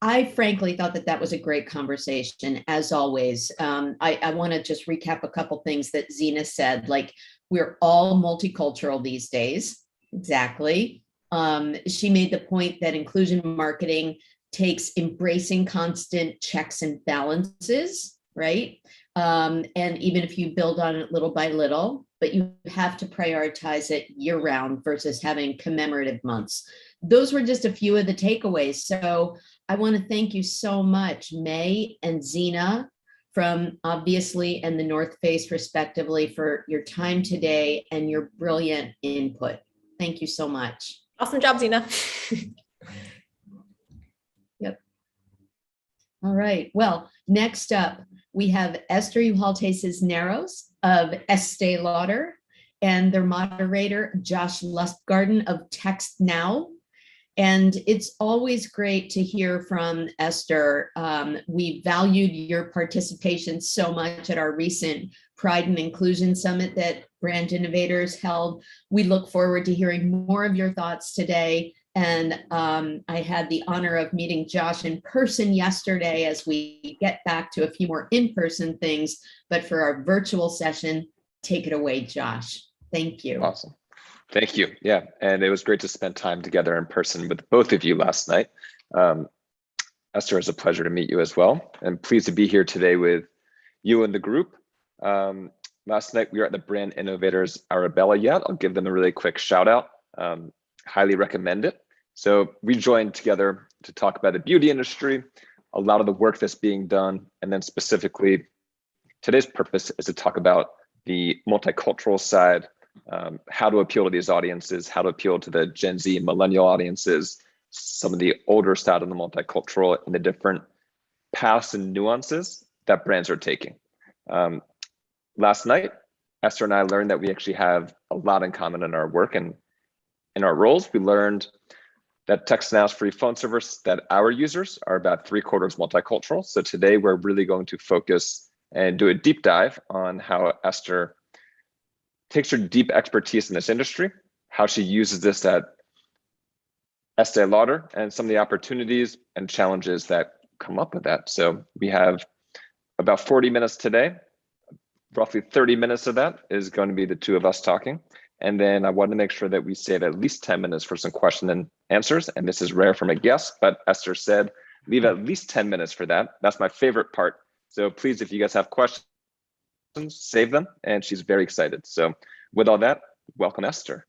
I frankly thought that was a great conversation, as always. I want to just recap a couple things that Zena said, like, we're all multicultural these days. Exactly. She made the point that inclusion marketing takes embracing constant checks and balances, right? And even if you build on it little by little, but you have to prioritize it year round versus having commemorative months. Those were just a few of the takeaways. So I want to thank you so much, May and Zena, from Obviously and the North Face respectively, for your time today and your brilliant input. Thank you so much. Awesome job, Zena. Yep. All right. Well, next up, we have Esther Uhaltes Cisneros of Estee Lauder and their moderator, Josh Lustgarten of Text Now. And it's always great to hear from Esther. We valued your participation so much at our recent Pride and Inclusion Summit that Brand Innovators held. We look forward to hearing more of your thoughts today. And I had the honor of meeting Josh in person yesterday as we get back to a few more in-person things. But for our virtual session, take it away, Josh. Thank you. Awesome. Thank you. Yeah, and it was great to spend time together in person with both of you last night. Esther, it's a pleasure to meet you as well. I'm pleased to be here today with you and the group. Last night we were at the Brand Innovators Arabella Yacht. I'll give them a really quick shout out. Highly recommend it. So we joined together to talk about the beauty industry, a lot of the work that's being done, and then specifically today's purpose is to talk about the multicultural side, how to appeal to these audiences, how to appeal to the Gen Z millennial audiences, some of the older side of the multicultural, and the different paths and nuances that brands are taking. Last night, Esther and I learned that we actually have a lot in common in our work and in our roles. We learned that Text Now's free phone service, that our users are about 3/4 multicultural. So today we're really going to focus and do a deep dive on how Esther takes her deep expertise in this industry, how she uses this at Estee Lauder, and some of the opportunities and challenges that come up with that. So we have about 40 minutes today, roughly 30 minutes of that is going to be the two of us talking. And then I want to make sure that we save at least 10 minutes for some question and answers. And this is rare from a guest, but Esther said, leave at least 10 minutes for that. That's my favorite part. So please, if you guys have questions, save them. And she's very excited. So with all that, welcome, Esther.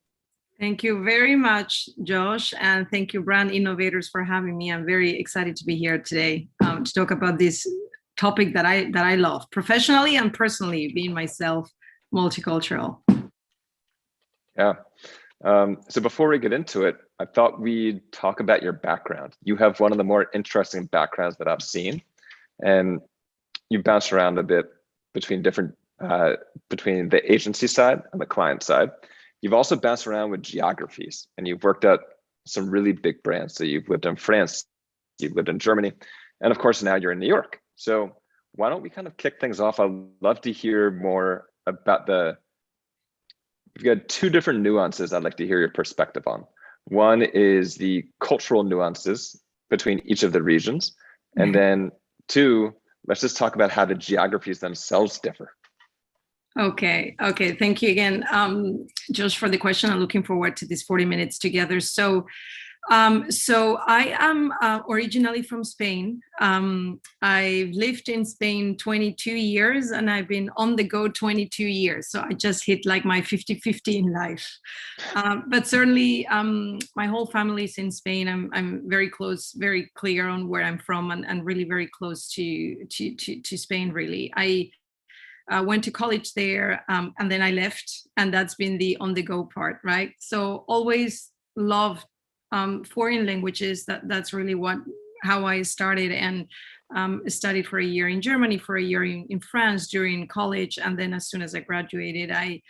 Thank you very much, Josh. And thank you, Brand Innovators, for having me. I'm very excited to be here today to talk about this topic that I love, professionally and personally, being myself multicultural. Yeah. So before we get into it, I thought we'd talk about your background. You have one of the more interesting backgrounds that I've seen, and you bounce around a bit between different, between the agency side and the client side. You've also bounced around with geographies, and you've worked at some really big brands. So you've lived in France, you've lived in Germany, and of course now you're in New York. So why don't we kind of kick things off? I'd love to hear more about we've got two different nuances I'd like to hear your perspective on. One is the cultural nuances between each of the regions. And then two, let's just talk about how the geographies themselves differ. Okay. Thank you again, Josh, for the question. I'm looking forward to these 40 minutes together. So I am originally from Spain. I've lived in Spain 22 years and I've been on the go 22 years. So I just hit like my 50-50 in life. But certainly my whole family is in Spain. I'm very close, very clear on where I'm from and really very close to Spain, really. I went to college there and then I left, and that's been the on the go part, right? So always loved foreign languages. That's really how I started, and studied for a year in Germany, for a year in France during college, and then as soon as I graduated, I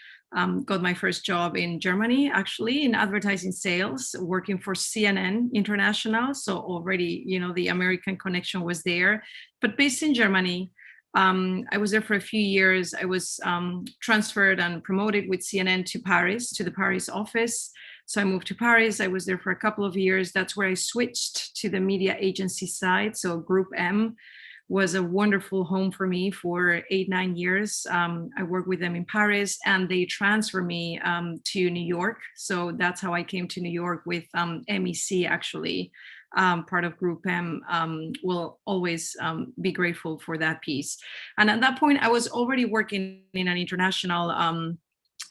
got my first job in Germany, actually in advertising sales, working for CNN International. So already, the American connection was there, but based in Germany. I was there for a few years. I was transferred and promoted with CNN to Paris, to the Paris office. So I moved to Paris. I was there for a couple of years. That's where I switched to the media agency side. So Group M was a wonderful home for me for 8-9 years. I worked with them in Paris, and they transferred me to New York. So that's how I came to New York with MEC, actually. Part of Group M, will always be grateful for that piece. And at that point, I was already working in an international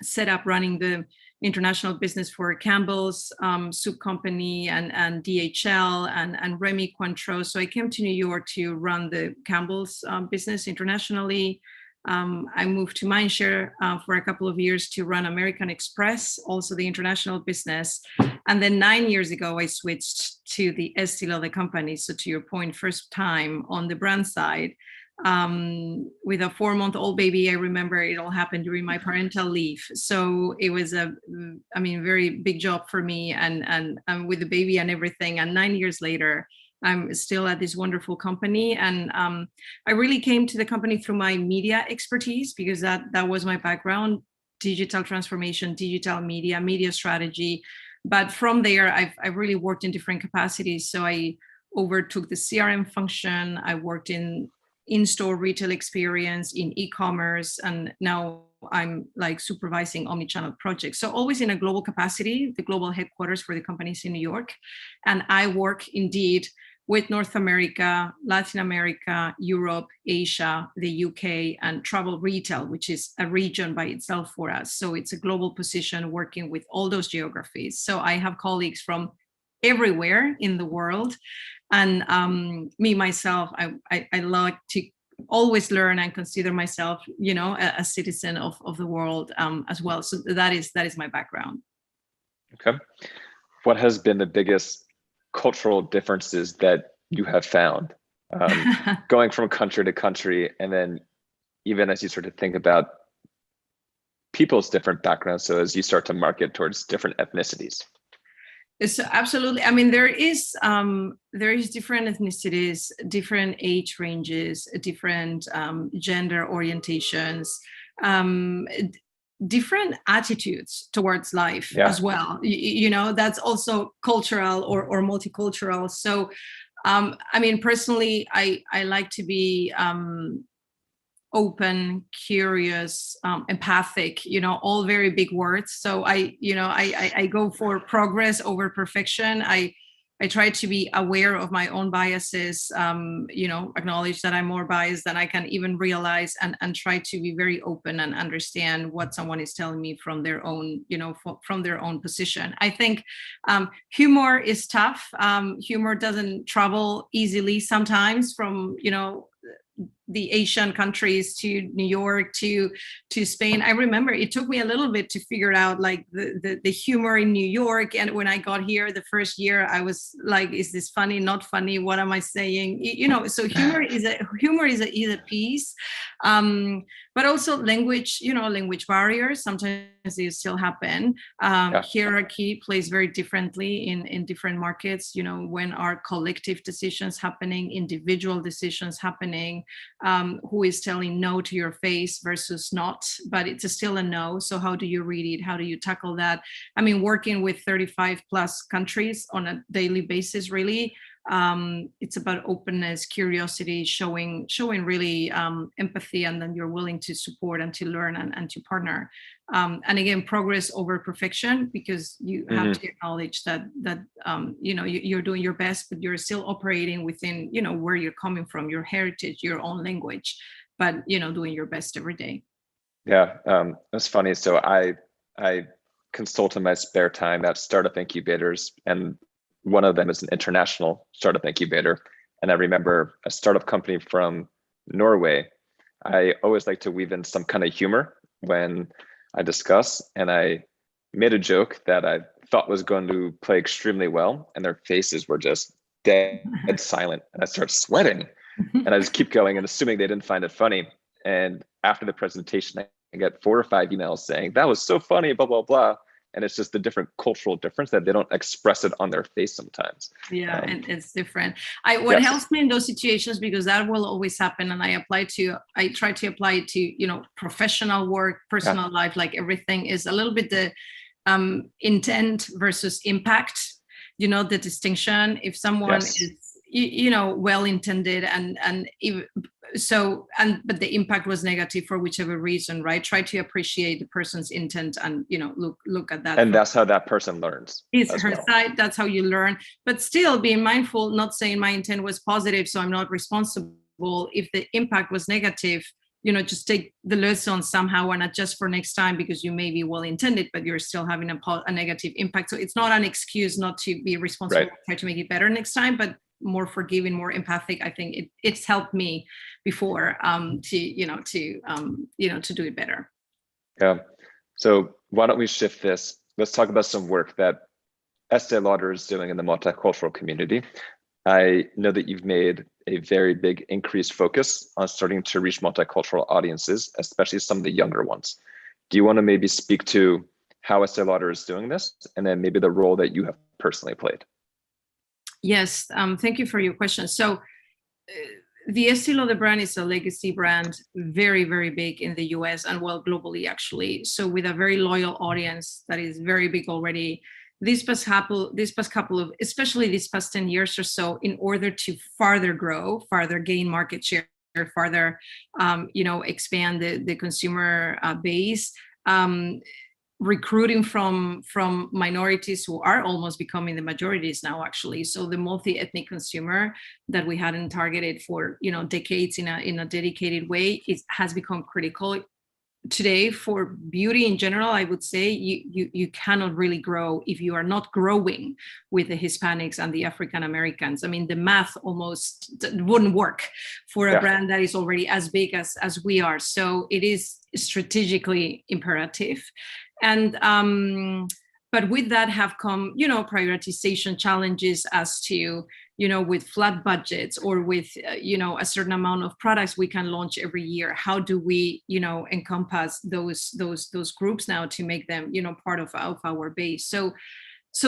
setup, running the international business for Campbell's Soup Company and DHL and Remy Cointreau. So I came to New York to run the Campbell's business internationally. I moved to Mindshare for a couple of years to run American Express, also the international business. And then 9 years ago, I switched to the Estée Lauder company. So to your point, first time on the brand side, with a 4-month-old baby. I remember it all happened during my parental leave. So it was very big job for me, and with the baby and everything. And 9 years later, I'm still at this wonderful company. And I really came to the company through my media expertise, because that was my background: digital transformation, digital media strategy. But from there, I've really worked in different capacities. So I overtook the CRM function. I worked in-store retail experience, in e-commerce, and now I'm like supervising omnichannel projects. So always in a global capacity, the global headquarters for the companies in New York. And I work indeed with North America, Latin America, Europe, Asia, the UK, and travel retail, which is a region by itself for us. So it's a global position working with all those geographies. So I have colleagues from everywhere in the world. And me, myself, I like to always learn and consider myself, a citizen of the world as well. So that is my background. Okay. What has been the biggest cultural differences that you have found going from country to country, and then even as you sort of think about people's different backgrounds, so as you start to market towards different ethnicities? So absolutely. I mean, there is different ethnicities, different age ranges, different gender orientations, different attitudes towards life as well. That's also cultural or multicultural. So, personally, I like to be open, curious, empathic, all very big words. So I go for progress over perfection. I try to be aware of my own biases, acknowledge that I'm more biased than I can even realize, and try to be very open and understand what someone is telling me from their own, from their own position. I think humor is tough. Humor doesn't travel easily sometimes from, the Asian countries to New York to Spain. I remember it took me a little bit to figure out like the humor in New York. And when I got here the first year, I was like, is this funny, not funny? What am I saying? So humor is a piece. But also language, language barriers, sometimes they still happen. Hierarchy plays very differently in different markets, when are collective decisions happening, individual decisions happening, who is telling no to your face versus not, but it's still a no. So how do you read it? How do you tackle that? I mean, working with 35 plus countries on a daily basis, really, it's about openness, curiosity, showing really empathy, and then you're willing to support and to learn and to partner. And again, progress over perfection, because you have to acknowledge that you're doing your best, but you're still operating within where you're coming from, your heritage, your own language, but doing your best every day. Yeah, that's funny. So I consult in my spare time at startup incubators, and one of them is an international startup incubator. And I remember a startup company from Norway. I always like to weave in some kind of humor when I discuss, and I made a joke that I thought was going to play extremely well, and their faces were just dead silent. And I start sweating, and I just keep going and assuming they didn't find it funny. And after the presentation, I get 4 or 5 emails saying, that was so funny, blah, blah, blah. And it's just the different cultural difference that they don't express it on their face sometimes. Yeah, and it's different. What helps me in those situations, because that will always happen, and I try to apply it to, professional work, personal life, like everything is a little bit the intent versus impact, the distinction. If someone is, well-intended but the impact was negative for whichever reason, right? Try to appreciate the person's intent and, look at that. And that's how that person learns. It's her side, that's how you learn. But still being mindful, not saying my intent was positive, so I'm not responsible. If the impact was negative, just take the lesson somehow and adjust for next time, because you may be well-intended, but you're still having a negative impact. So it's not an excuse not to be responsible, right. Try to make it better next time, but more forgiving, more empathic. I think it's helped me before to do it better. Yeah. So why don't we shift this? Let's talk about some work that Estee Lauder is doing in the multicultural community. I know that you've made a very big increased focus on starting to reach multicultural audiences, especially some of the younger ones. Do you want to maybe speak to how Estee Lauder is doing this, and then maybe the role that you have personally played? Yes, thank you for your question. So the Estee Lauder brand is a legacy brand, very, very big in the US and globally, actually. So with a very loyal audience that is very big already. This past couple of, especially these past 10 years or so, in order to farther grow, farther gain market share, farther, expand the consumer base, recruiting from minorities who are almost becoming the majorities now, actually. So the multi-ethnic consumer that we hadn't targeted for decades in a dedicated way has become critical. Today, for beauty in general, I would say you cannot really grow if you are not growing with the Hispanics and the African Americans. I mean, the math almost wouldn't work for a brand that is already as big as we are. So it is strategically imperative. And but with that have come, prioritization challenges as to, with flat budgets or with, a certain amount of products we can launch every year. How do we, encompass those groups now to make them, part of our base? So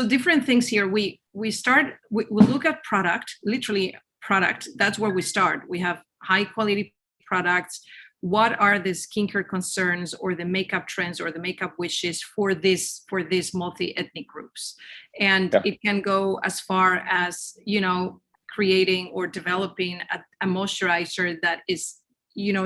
different things here. We look at product, literally product. That's where we start. We have high quality products. What are the skincare concerns or the makeup trends or the makeup wishes for these multi-ethnic groups? And it can go as far as, creating or developing a moisturizer that is,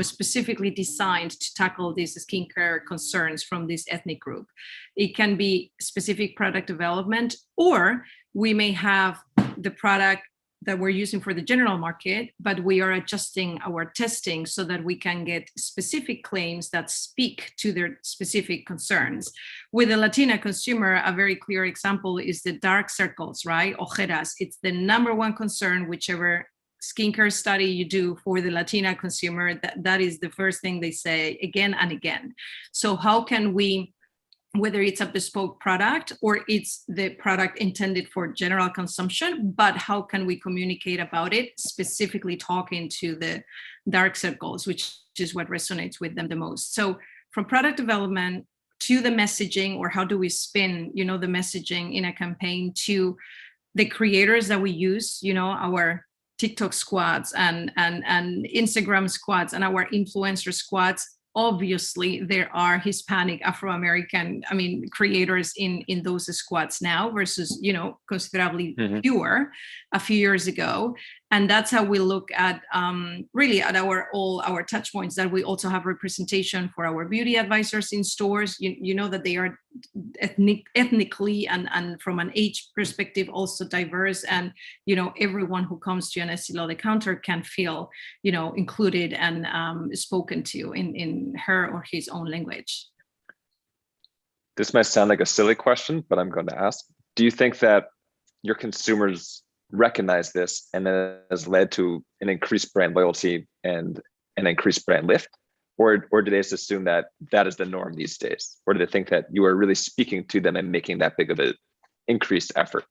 specifically designed to tackle these skincare concerns from this ethnic group. It can be specific product development, or we may have the product that we're using for the general market, but we are adjusting our testing so that we can get specific claims that speak to their specific concerns. With the Latina consumer, a very clear example is the dark circles, right? Ojeras. It's the number one concern, whichever skincare study you do for the Latina consumer, that is the first thing they say again and again. So how can we, whether it's a bespoke product or it's the product intended for general consumption, but how can we communicate about it, specifically talking to the dark circles, which is what resonates with them the most. So from product development to the messaging, or how do we spin, the messaging in a campaign, to the creators that we use, our TikTok squads and Instagram squads and our influencer squads. Obviously, there are Hispanic, Afro-American, creators in those squads now versus, considerably fewer a few years ago. And that's how we look at really at all our touch points, that we also have representation for our beauty advisors in stores. You know that they are ethnically and from an age perspective also diverse, and everyone who comes to an Estée Lauder counter can feel included and spoken to in her or his own language. This might sound like a silly question, but I'm going to ask: do you think that your consumers recognize this and that has led to an increased brand loyalty and an increased brand lift? Or do they just assume that that is the norm these days? Or do they think that you are really speaking to them and making that big of an increased effort?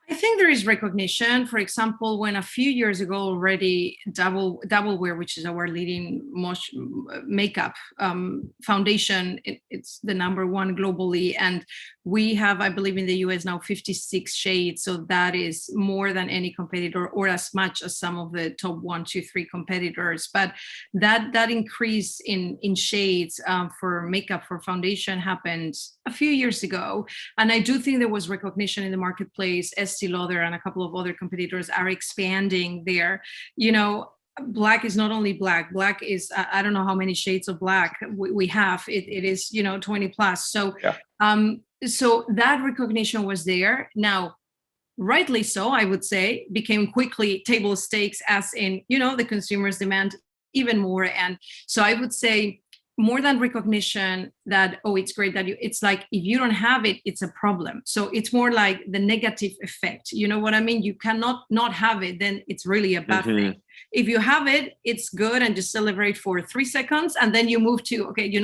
I think there is recognition. For example, when a few years ago already, Double Wear, which is our leading makeup foundation, it's the number one globally, and we have, I believe, in the US now 56 shades. So that is more than any competitor, or as much as some of the top 1, 2, 3 competitors. But that increase in shades for makeup, for foundation, happened a few years ago, and I do think there was recognition in the marketplace. Estée Lauder and a couple of other competitors are expanding their, black is not only black. Black is, I don't know how many shades of black we have. It is, 20 plus. So, yeah. So that recognition was there. Now, rightly so, I would say, became quickly table stakes, as in, the consumers demand even more. And so I would say, more than recognition that, oh, it's great that it's like, if you don't have it, it's a problem. So it's more like the negative effect. You know what I mean? You cannot not have it, then it's really a bad thing. If you have it, it's good, and just celebrate for 3 seconds, and then you move to, okay, you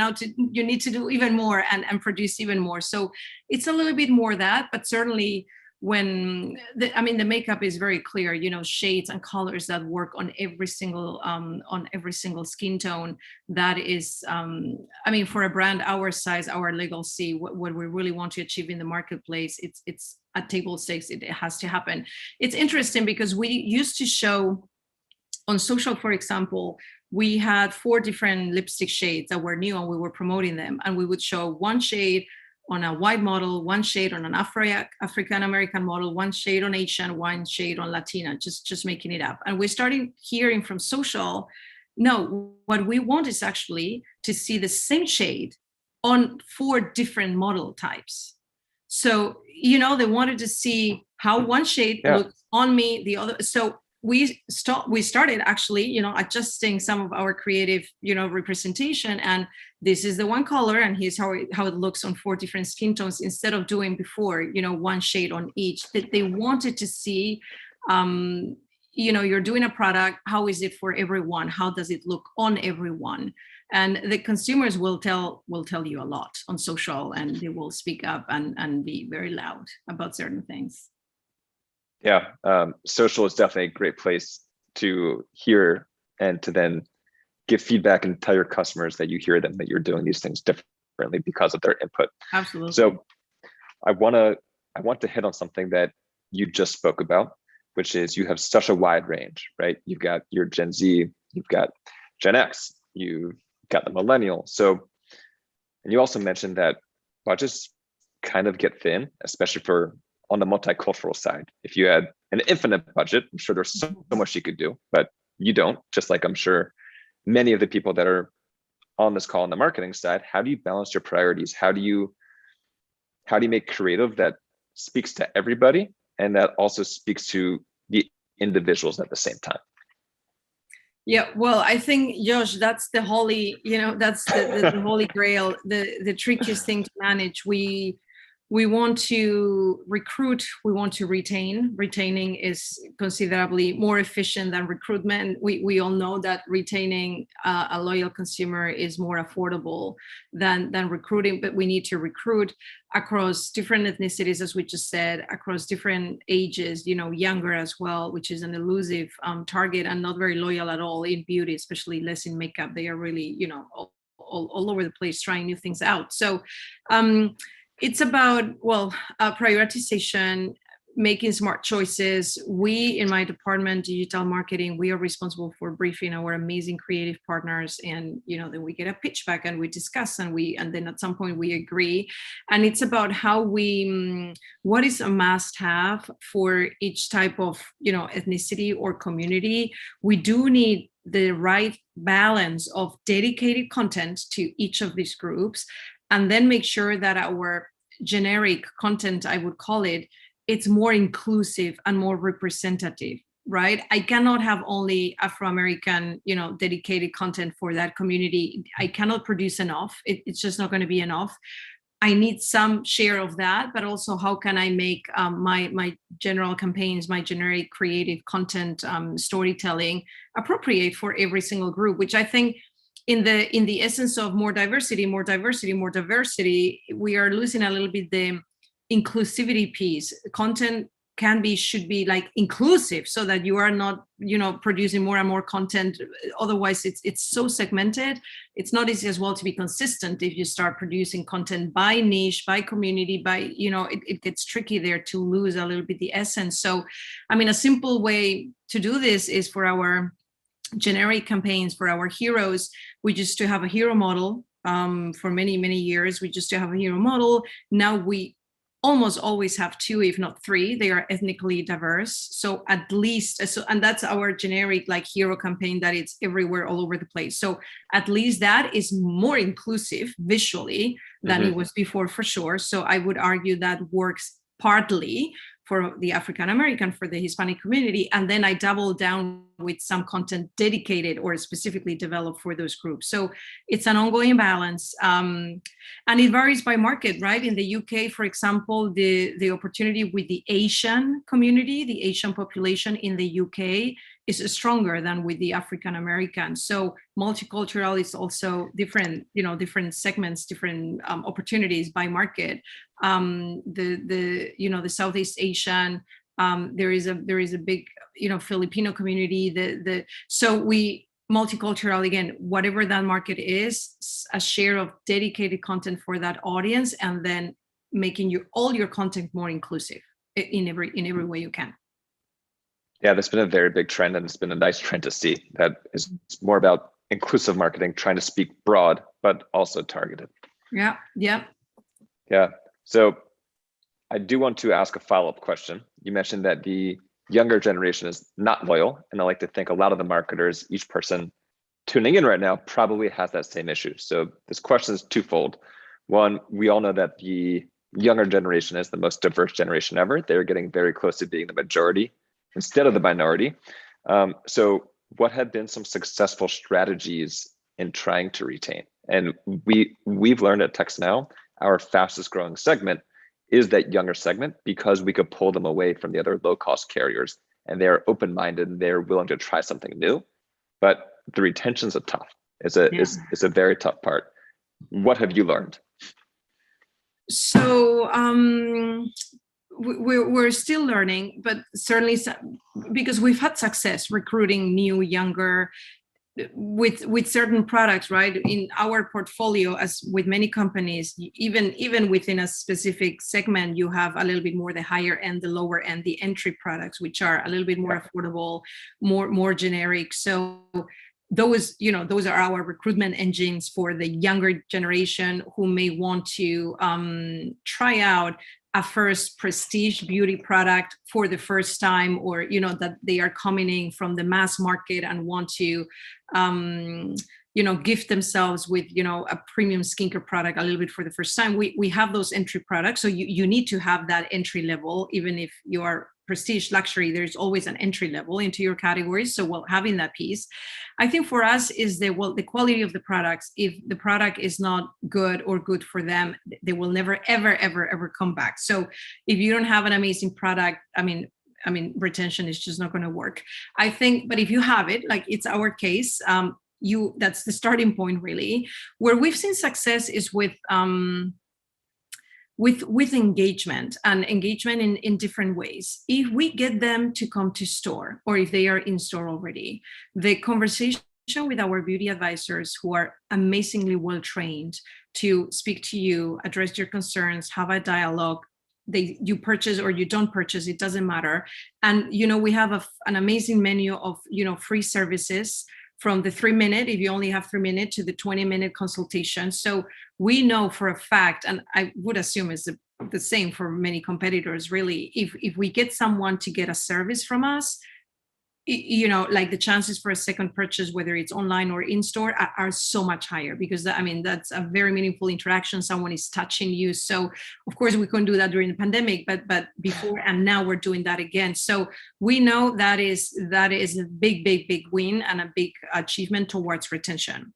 need to do even more and produce even more. So it's a little bit more that, but certainly when the makeup is very clear, shades and colors that work on every single skin tone. That is, for a brand our size, our legacy, what we really want to achieve in the marketplace, it's at table stakes. It has to happen. It's interesting because we used to show on social, for example, we had 4 different lipstick shades that were new, and we were promoting them, and we would show 1 shade on a white model, 1 shade on an African American model, 1 shade on Asian, 1 shade on Latina, just making it up. And we started hearing from social, no, what we want is actually to see the same shade on 4 different model types. So, they wanted to see how 1 shade looks on me, the other. So we started actually, adjusting some of our creative, representation, and this is the 1 color, and here's how it looks on 4 different skin tones, instead of doing before, 1 shade on each. That they wanted to see, you're doing a product, how is it for everyone? How does it look on everyone? And the consumers will tell you a lot on social, and they will speak up and be very loud about certain things. Yeah, social is definitely a great place to hear and to then give feedback and tell your customers that you hear them, that you're doing these things differently because of their input. Absolutely. So I want to hit on something that you just spoke about, which is you have such a wide range, right? You've got your Gen Z, you've got Gen X, you've got the millennial. So, and you also mentioned that budgets kind of get thin, especially on the multicultural side. If you had an infinite budget, I'm sure there's so much you could do, but you don't, just like I'm sure many of the people that are on this call on the marketing side. How do you balance your priorities? How do you make creative that speaks to everybody and that also speaks to the individuals at the same time? Yeah, well, I think, Josh, that's the holy, that's the holy grail, the trickiest thing to manage. We want to recruit, we want to retain. Retaining is considerably more efficient than recruitment. We all know that retaining a loyal consumer is more affordable than recruiting, but we need to recruit across different ethnicities, as we just said, across different ages, younger as well, which is an elusive target and not very loyal at all in beauty, especially less in makeup. They are really, all over the place trying new things out. So it's about, prioritization, making smart choices. We, in my department, digital marketing, we are responsible for briefing our amazing creative partners, and then we get a pitch back and we discuss, and then at some point we agree. And it's about how what is a must-have for each type of ethnicity or community. We do need the right balance of dedicated content to each of these groups, and then make sure that our generic content, I would call it, it's more inclusive and more representative, right? I cannot have only Afro-American, dedicated content for that community. I cannot produce enough. It's just not going to be enough. I need some share of that, but also how can I make my general campaigns, my generic creative content, storytelling appropriate for every single group, which I think in the essence of more diversity, we are losing a little bit the inclusivity piece. Content should be like inclusive, so that you are not producing more and more content. Otherwise it's so segmented. It's not easy as well to be consistent if you start producing content by niche, by community, by it gets tricky there to lose a little bit the essence. So I mean, a simple way to do this is for our generic campaigns, for our heroes, we used to have a hero model for many years. We used to have a hero model. Now we almost always have 2, if not 3. They are ethnically diverse. So at least, and that's our generic like hero campaign, that it's everywhere, all over the place. So at least that is more inclusive visually than it was before, for sure. So I would argue that works partly for the African American, for the Hispanic community, and then I double down with some content dedicated or specifically developed for those groups. So it's an ongoing balance, and it varies by market, right? In the UK, for example, the opportunity with the Asian community, the Asian population in the UK is stronger than with the African American. So multicultural is also different, different segments, different opportunities by market. The Southeast Asian, there is a big Filipino community. So we multicultural, again, whatever that market is, a share of dedicated content for that audience, and then making all your content more inclusive in every way you can. Yeah, that's been a very big trend, and it's been a nice trend to see. That is more about inclusive marketing, trying to speak broad, but also targeted. Yeah. So I do want to ask a follow-up question. You mentioned that the younger generation is not loyal, and I like to think a lot of the marketers, each person tuning in right now, probably has that same issue. So this question is twofold. One, we all know that the younger generation is the most diverse generation ever. They're getting very close to being the majority instead of the minority. So what have been some successful strategies in trying to retain? And we've learned at TextNow, our fastest growing segment is that younger segment, because we could pull them away from the other low cost carriers, and they're open-minded and they're willing to try something new. But the retention's it's a very tough part. What have you learned? So we're still learning, but certainly because we've had success recruiting new, younger, with certain products, right? In our portfolio, as with many companies, even within a specific segment, you have a little bit more the higher end, the lower end, the entry products, which are a little bit more affordable, more generic. So those, those are our recruitment engines for the younger generation who may want to try out a first prestige beauty product for the first time, or that they are coming in from the mass market and want to gift themselves with a premium skincare product a little bit for the first time. We have those entry products, so you need to have that entry level. Even if you are prestige luxury, there's always an entry level into your categories. So having that piece, I think for us is the quality of the products. If the product is not good or good for them, they will never ever come back. So if you don't have an amazing product, I mean retention is just not going to work, I think. But if you have it, like it's our case, that's the starting point really. Where we've seen success is with engagement, and engagement in different ways. If we get them to come to store, or if they are in store already, the conversation with our beauty advisors, who are amazingly well trained to speak to you, address your concerns, have a dialogue. You purchase or you don't purchase, it doesn't matter. And we have an amazing menu of free services, from the 3-minute, if you only have 3 minutes, to the 20-minute consultation. So we know for a fact, and I would assume it's the same for many competitors really, if we get someone to get a service from us, like the chances for a second purchase, whether it's online or in store, are so much higher, because that's a very meaningful interaction. Someone is touching you. So of course we couldn't do that during the pandemic, but before and now we're doing that again. So we know that is a big win and a big achievement towards retention.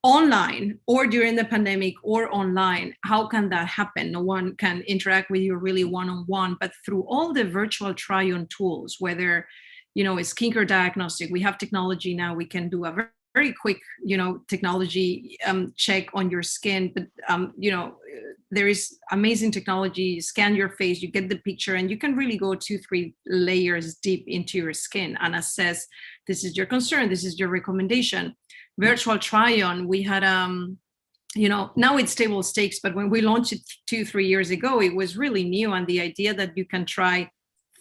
Online, or during the pandemic, or online, how can that happen? No one can interact with you really one-on-one, but through all the virtual try-on tools, whether a skincare diagnostic. We have technology now. We can do a very quick, technology check on your skin. But, there is amazing technology. Scan your face, you get the picture, and you can really go 2-3 layers deep into your skin and assess, this is your concern, this is your recommendation. Virtual try-on, we had, now it's table stakes, but when we launched it 2-3 years ago, it was really new. And the idea that you can try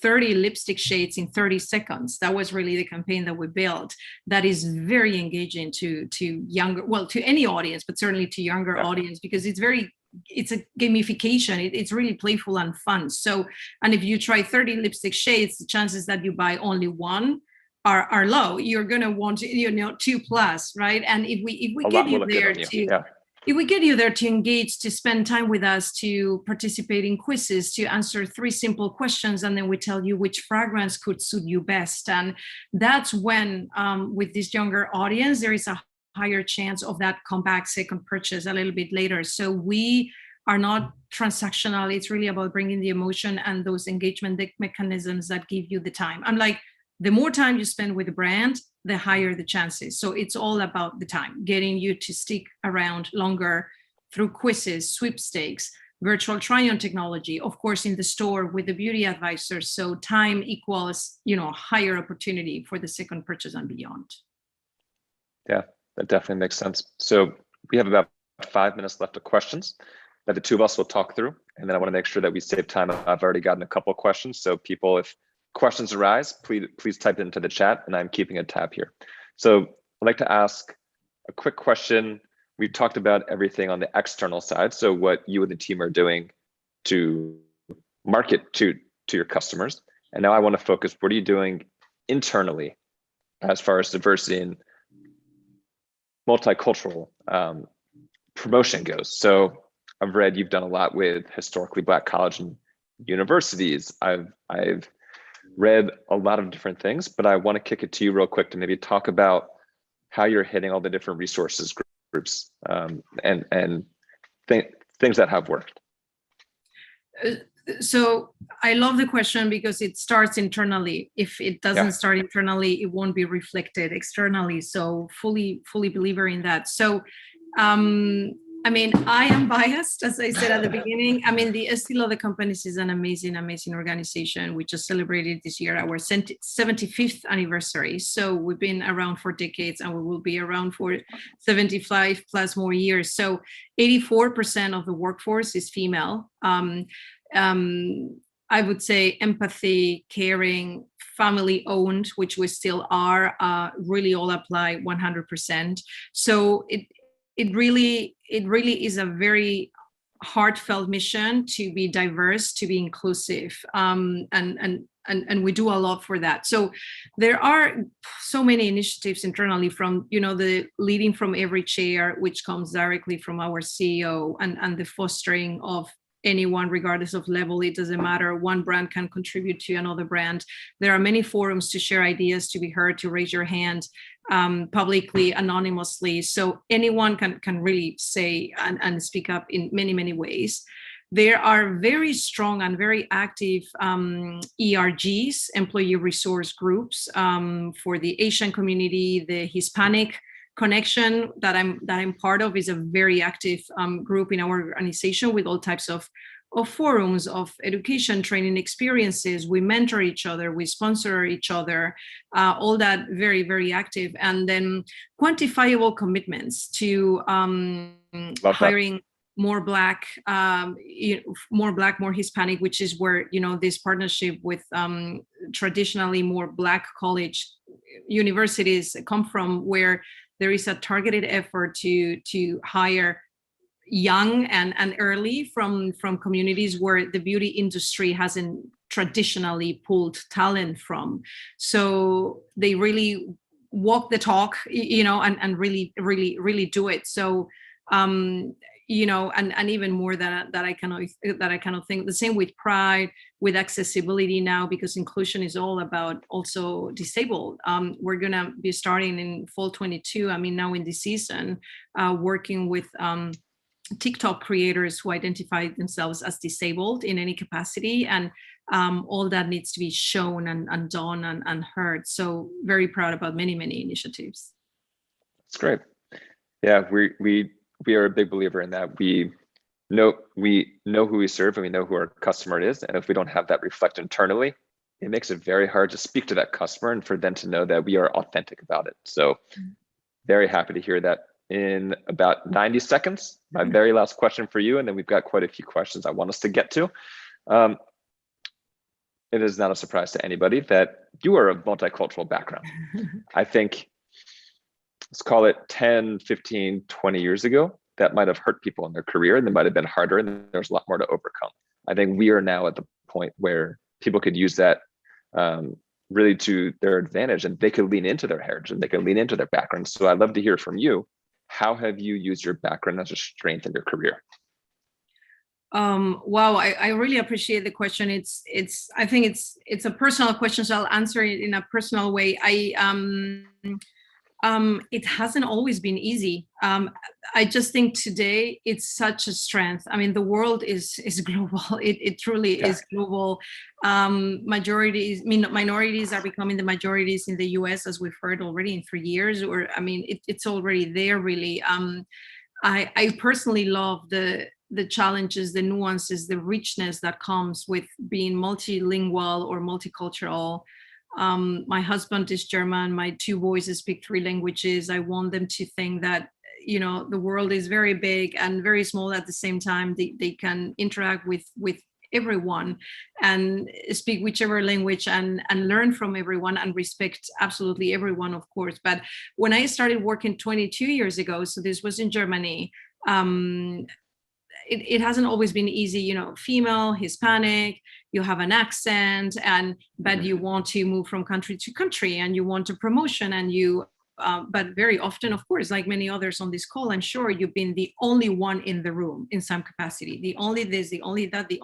30 lipstick shades in 30 seconds. That was really the campaign that we built. That is very engaging to younger, well, to any audience, but certainly to younger audience, because it's a gamification. It's really playful and fun. So, and if you try 30 lipstick shades, the chances that you buy only one are low. You're going to want 2+, right? And if we get you there to, if we get you there to engage, to spend time with us, to participate in quizzes, to answer 3 simple questions, and then we tell you which fragrance could suit you best. And that's when, with this younger audience, there is a higher chance of that comeback second purchase a little bit later. So we are not transactional. It's really about bringing the emotion and those engagement mechanisms that give you the time. I'm like, the more time you spend with the brand, the higher the chances. So it's all about the time, getting you to stick around longer through quizzes, sweepstakes, virtual try-on technology, of course, in the store with the beauty advisor. So time equals, higher opportunity for the second purchase and beyond. Yeah, that definitely makes sense. So we have about 5 minutes left of questions that the two of us will talk through. And then I want to make sure that we save time. I've already gotten a couple of questions. So people, if questions arise, please type it into the chat, and I'm keeping a tab here. So I'd like to ask a quick question. We've talked about everything on the external side. So what you and the team are doing to market to your customers. And now I want to focus, what are you doing internally as far as diversity and multicultural promotion goes? So I've read you've done a lot with historically Black colleges and universities. I've read a lot of different things, but I want to kick it to you real quick to maybe talk about how you're hitting all the different resources groups and things that have worked. So I love the question because it starts internally. If it doesn't start internally, it won't be reflected externally. So fully believer in that. So I am biased, as I said at the beginning. The Estée Lauder Companies is an amazing organization. We just celebrated this year our 75th anniversary. So we've been around for decades, and we will be around for 75 plus more years. So 84% of the workforce is female. I would say empathy, caring, family owned, which we still are, really all apply 100%. So it really is a very heartfelt mission to be diverse, to be inclusive, and we do a lot for that. So there are so many initiatives internally, from the leading from every chair, which comes directly from our CEO, and the fostering of anyone regardless of level. It doesn't matter, one brand can contribute to another brand. There are many forums to share ideas, to be heard, to raise your hand publicly, anonymously, so anyone can really say and speak up in many ways. There are very strong and very active ERGs, employee resource groups, for the Asian community. The Hispanic Connection that I'm part of is a very active group in our organization, with all types of forums, of education, training experiences. We mentor each other, we sponsor each other, all that very, very active. And then quantifiable commitments to hiring more Black, more Hispanic, which is where, this partnership with traditionally more Black college universities come from, where there is a targeted effort to hire young and early from communities where the beauty industry hasn't traditionally pulled talent from. So they really walk the talk, and really do it. So and even more that I cannot think. The same with pride, with accessibility now, because inclusion is all about also disabled. We're gonna be starting in fall 22. I mean, now in this season, working with TikTok creators who identify themselves as disabled in any capacity, and all that needs to be shown and done and heard. So very proud about many initiatives. That's great. Yeah, we are a big believer in that. We know who we serve, and we know who our customer is. And if we don't have that reflect internally, it makes it very hard to speak to that customer and for them to know that we are authentic about it. So very happy to hear that. In about 90 seconds, my very last question for you, and then we've got quite a few questions I want us to get to. It is not a surprise to anybody that you are of multicultural background. I think, let's call it 10, 15, 20 years ago, that might have hurt people in their career, and they might have been harder, and there's a lot more to overcome. I think we are now at the point where people could use that really to their advantage, and they could lean into their heritage, and they can lean into their background. So I'd love to hear from you. How have you used your background as a strength in your career? Wow, I really appreciate the question. I think it's a personal question, so I'll answer it in a personal way. It hasn't always been easy. I just think today it's such a strength. I mean, the world is global. It truly is global. Minorities are becoming the majorities in the US, as we've heard already in 3 years. Or I mean, it's already there, really. I personally love the challenges, the nuances, the richness that comes with being multilingual or multicultural. My husband is German. My 2 boys speak 3 languages. I want them to think that, the world is very big and very small at the same time. They can interact with everyone and speak whichever language and learn from everyone and respect absolutely everyone, of course. But when I started working 22 years ago, so this was in Germany, it hasn't always been easy, female, Hispanic, you have an accent, but you want to move from country to country, and you want a promotion, and but very often, of course, like many others on this call, I'm sure you've been the only one in the room in some capacity, the only this, the only that, the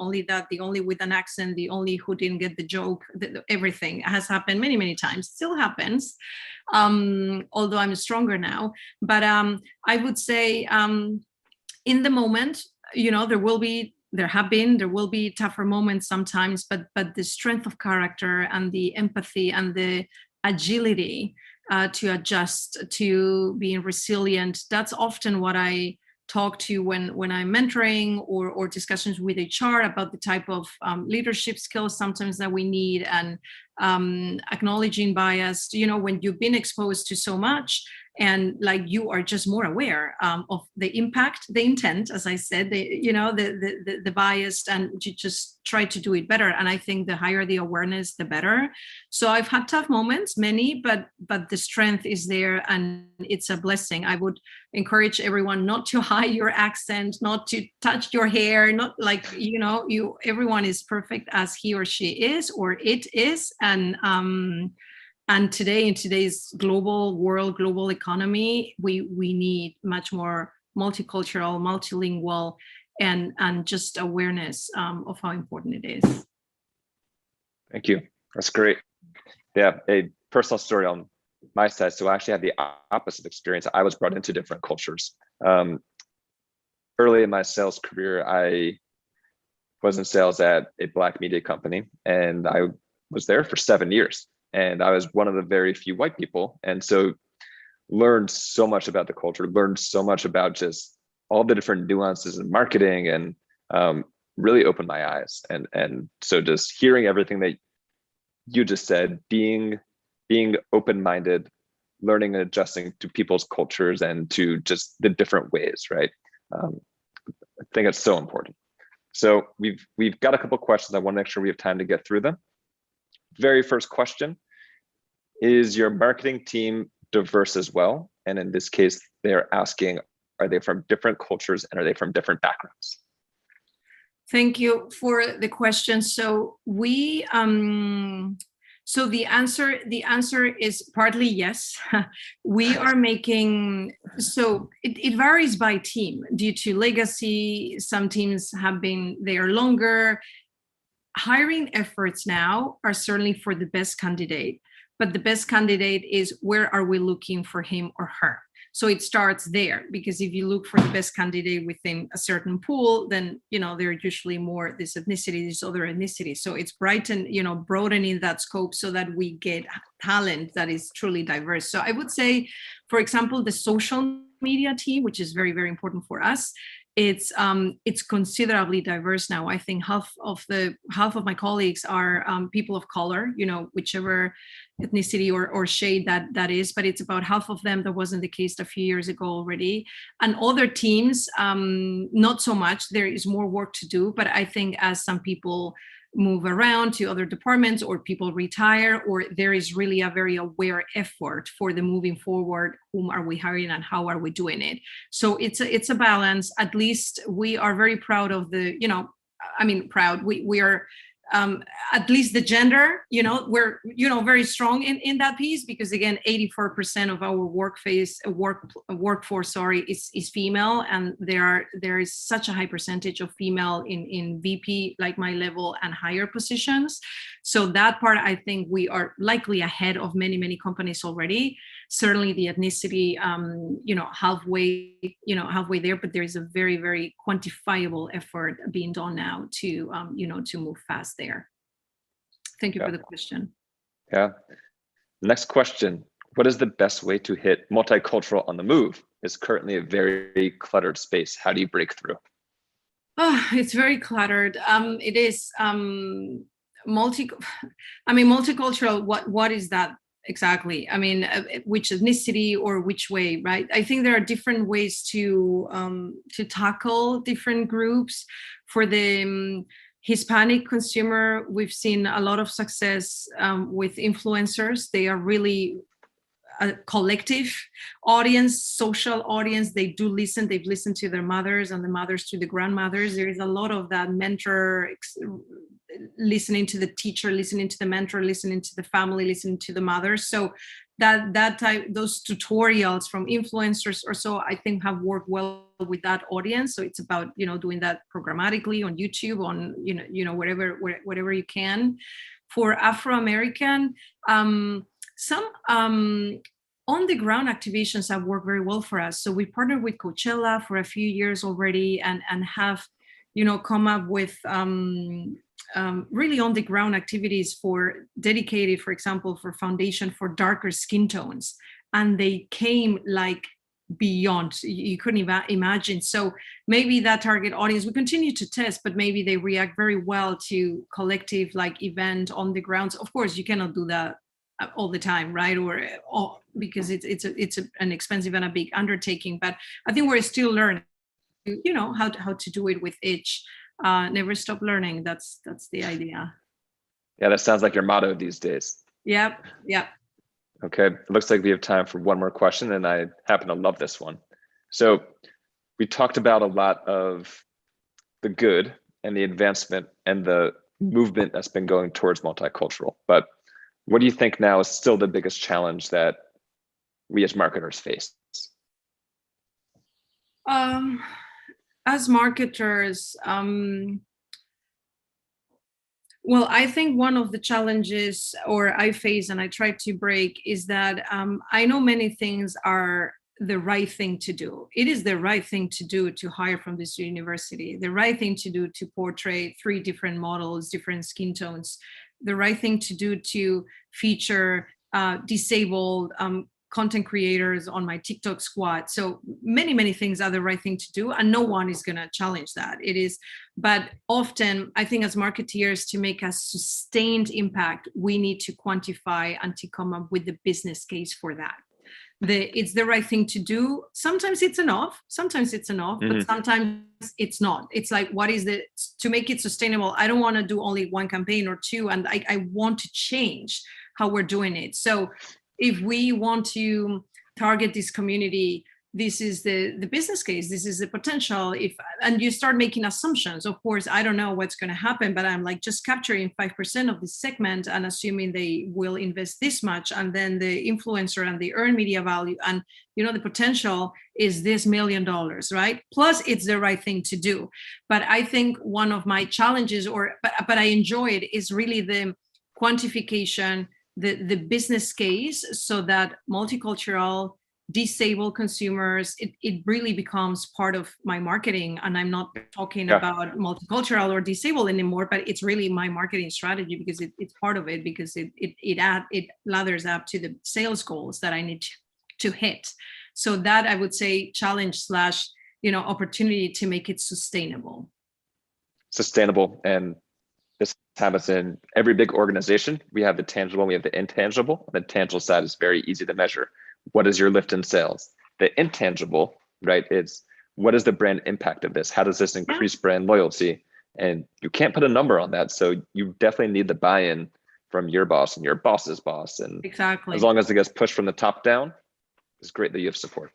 only with an accent, the only who didn't get the joke. Everything has happened many times, still happens, although I'm stronger now. But I would say in the moment, there will be tougher moments sometimes, but the strength of character and the empathy and the agility to adjust, to being resilient, that's often what I talk to when I'm mentoring or discussions with HR about the type of leadership skills sometimes that we need, and acknowledging bias, you know, when you've been exposed to so much, and like you are just more aware of the impact, the intent, as I said, the bias, and you just try to do it better. And I think the higher the awareness, the better. So I've had tough moments, many, but the strength is there, and it's a blessing. I would encourage everyone not to hide your accent, not to touch your hair, not like, you know, everyone is perfect as he or she is, or it is. And today, in today's global world, global economy, we need much more multicultural, multilingual, and just awareness of how important it is. Thank you. That's great. Yeah, a personal story on my side. So I actually had the opposite experience. I was brought into different cultures. Early in my sales career, I was in sales at a Black media company, and I was there for 7 years. And I was one of the very few white people. And so learned so much about the culture, learned so much about just all the different nuances in marketing, and really opened my eyes. And so just hearing everything that you just said, being open-minded, learning and adjusting to people's cultures and to just the different ways, right? I think it's so important. So we've got a couple of questions. I want to make sure we have time to get through them. Very first question: is your marketing team diverse as well? And in this case, they're asking, are they from different cultures and are they from different backgrounds? Thank you for the question. So we, so the answer is partly yes. We are making, so it varies by team due to legacy. Some teams have been there longer. Hiring efforts now are certainly for the best candidate, but the best candidate is, where are we looking for him or her? So it starts there, because if you look for the best candidate within a certain pool, then, you know, there are usually more this ethnicity, this other ethnicity. So it's broadening that scope so that we get talent that is truly diverse. So I would say, for example, the social media team, which is very, very important for us, it's considerably diverse now. I think half of my colleagues are people of color, you know, whichever ethnicity or shade that is, but it's about half of them. That wasn't the case a few years ago already. And other teams, not so much. There is more work to do, but I think as some people move around to other departments, or people retire, or there is really a very aware effort for the moving forward, whom are we hiring and how are we doing it? So it's a balance. At least we are very proud of the, you know, I mean, proud, we are at least the gender, you know, we're, you know, very strong in that piece, because again, 84% of our workforce, is female, and there is such a high percentage of female in VP, like my level, and higher positions. So that part, I think we are likely ahead of many companies already. Certainly the ethnicity, halfway there, but there is a very, very quantifiable effort being done now to, to move fast there. Thank you for the question. Yeah. Next question. What is the best way to hit multicultural on the move? It's currently a very cluttered space. How do you break through? Oh, it's very cluttered. It is multicultural. What is that exactly? I mean, which ethnicity or which way, right? I think there are different ways to tackle different groups. For the Hispanic consumer, we've seen a lot of success with influencers. They are really a collective audience, social audience. They do listen. They've listened to their mothers, and the mothers to the grandmothers. There is a lot of that mentor, listening to the teacher, listening to the mentor, listening to the family, listening to the mothers. So that type, those tutorials from influencers or so, I think have worked well with that audience. So it's about, doing that programmatically on YouTube, on, wherever you can. For Afro-American, some on the ground activations have worked very well for us. So we partnered with Coachella for a few years already, and have, come up with really on the ground activities dedicated, for example, for foundation for darker skin tones. And they came like beyond you couldn't even imagine. So maybe that target audience, we continue to test, but maybe they react very well to collective like event on the grounds. Of course, you cannot do that all the time, right? Or because it's an expensive and a big undertaking. But I think we're still learning, how to do it with each. Never stop learning. That's the idea. Yeah, that sounds like your motto these days. Yep. Okay, it looks like we have time for one more question, and I happen to love this one. So we talked about a lot of the good and the advancement and the movement that's been going towards multicultural, but what do you think now is still the biggest challenge that we as marketers face? As marketers, well, I think one of the challenges I face and I try to break is that I know many things are the right thing to do. It is the right thing to do to hire from this university, the right thing to do to portray 3 different models, different skin tones, the right thing to do to feature disabled content creators on my TikTok squad. So many things are the right thing to do, and no one is going to challenge that. It is, but often I think as marketeers, to make a sustained impact, we need to quantify and to come up with the business case for that. It's the right thing to do. Sometimes it's enough, but sometimes it's not. It's like, what is to make it sustainable? I don't want to do only 1 campaign or 2, and I want to change how we're doing it. So if we want to target this community, this is the business case, this is the potential. And you start making assumptions. Of course, I don't know what's going to happen, but I'm like just capturing 5% of this segment and assuming they will invest this much, and then the influencer and the earned media value, and the potential is this $1 million, right? Plus it's the right thing to do. But I think one of my challenges, but I enjoy it, is really the quantification, the business case, so that multicultural, disabled consumers, it really becomes part of my marketing. And I'm not talking about multicultural or disabled anymore, but it's really my marketing strategy, because it's part of it, because it ladders up to the sales goals that I need to hit. So that, I would say, challenge / opportunity to make it sustainable. And this happens in every big organization. We have the tangible, we have the intangible. The tangible side is very easy to measure. What is your lift in sales? The intangible, right? It's what is the brand impact of this? How does this increase brand loyalty? And you can't put a number on that. So you definitely need the buy-in from your boss and your boss's boss. And exactly, as long as it gets pushed from the top down, it's great that you have support.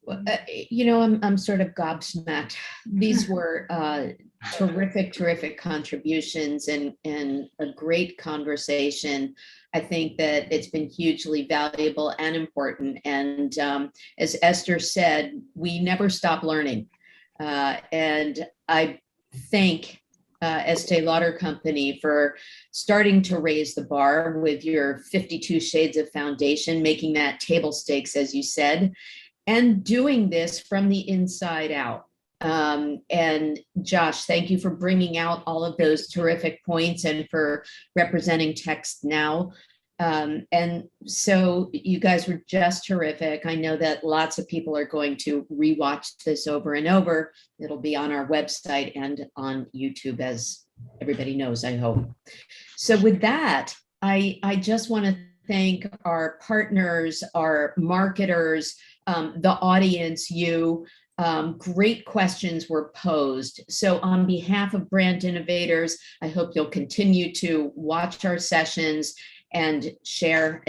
Well, I'm sort of gobsmacked. These were terrific contributions and a great conversation. I think that it's been hugely valuable and important. And as Esther said, we never stop learning. And I thank Estee Lauder Company for starting to raise the bar with your 52 Shades of Foundation, making that table stakes, as you said, and doing this from the inside out. And Josh, thank you for bringing out all of those terrific points and for representing Text Now. And so you guys were just terrific. I know that lots of people are going to rewatch this over and over. It'll be on our website and on YouTube, as everybody knows, I hope. So with that, I just want to thank our partners, our marketers, the audience, you. Great questions were posed. So on behalf of Brand Innovators, I hope you'll continue to watch our sessions and share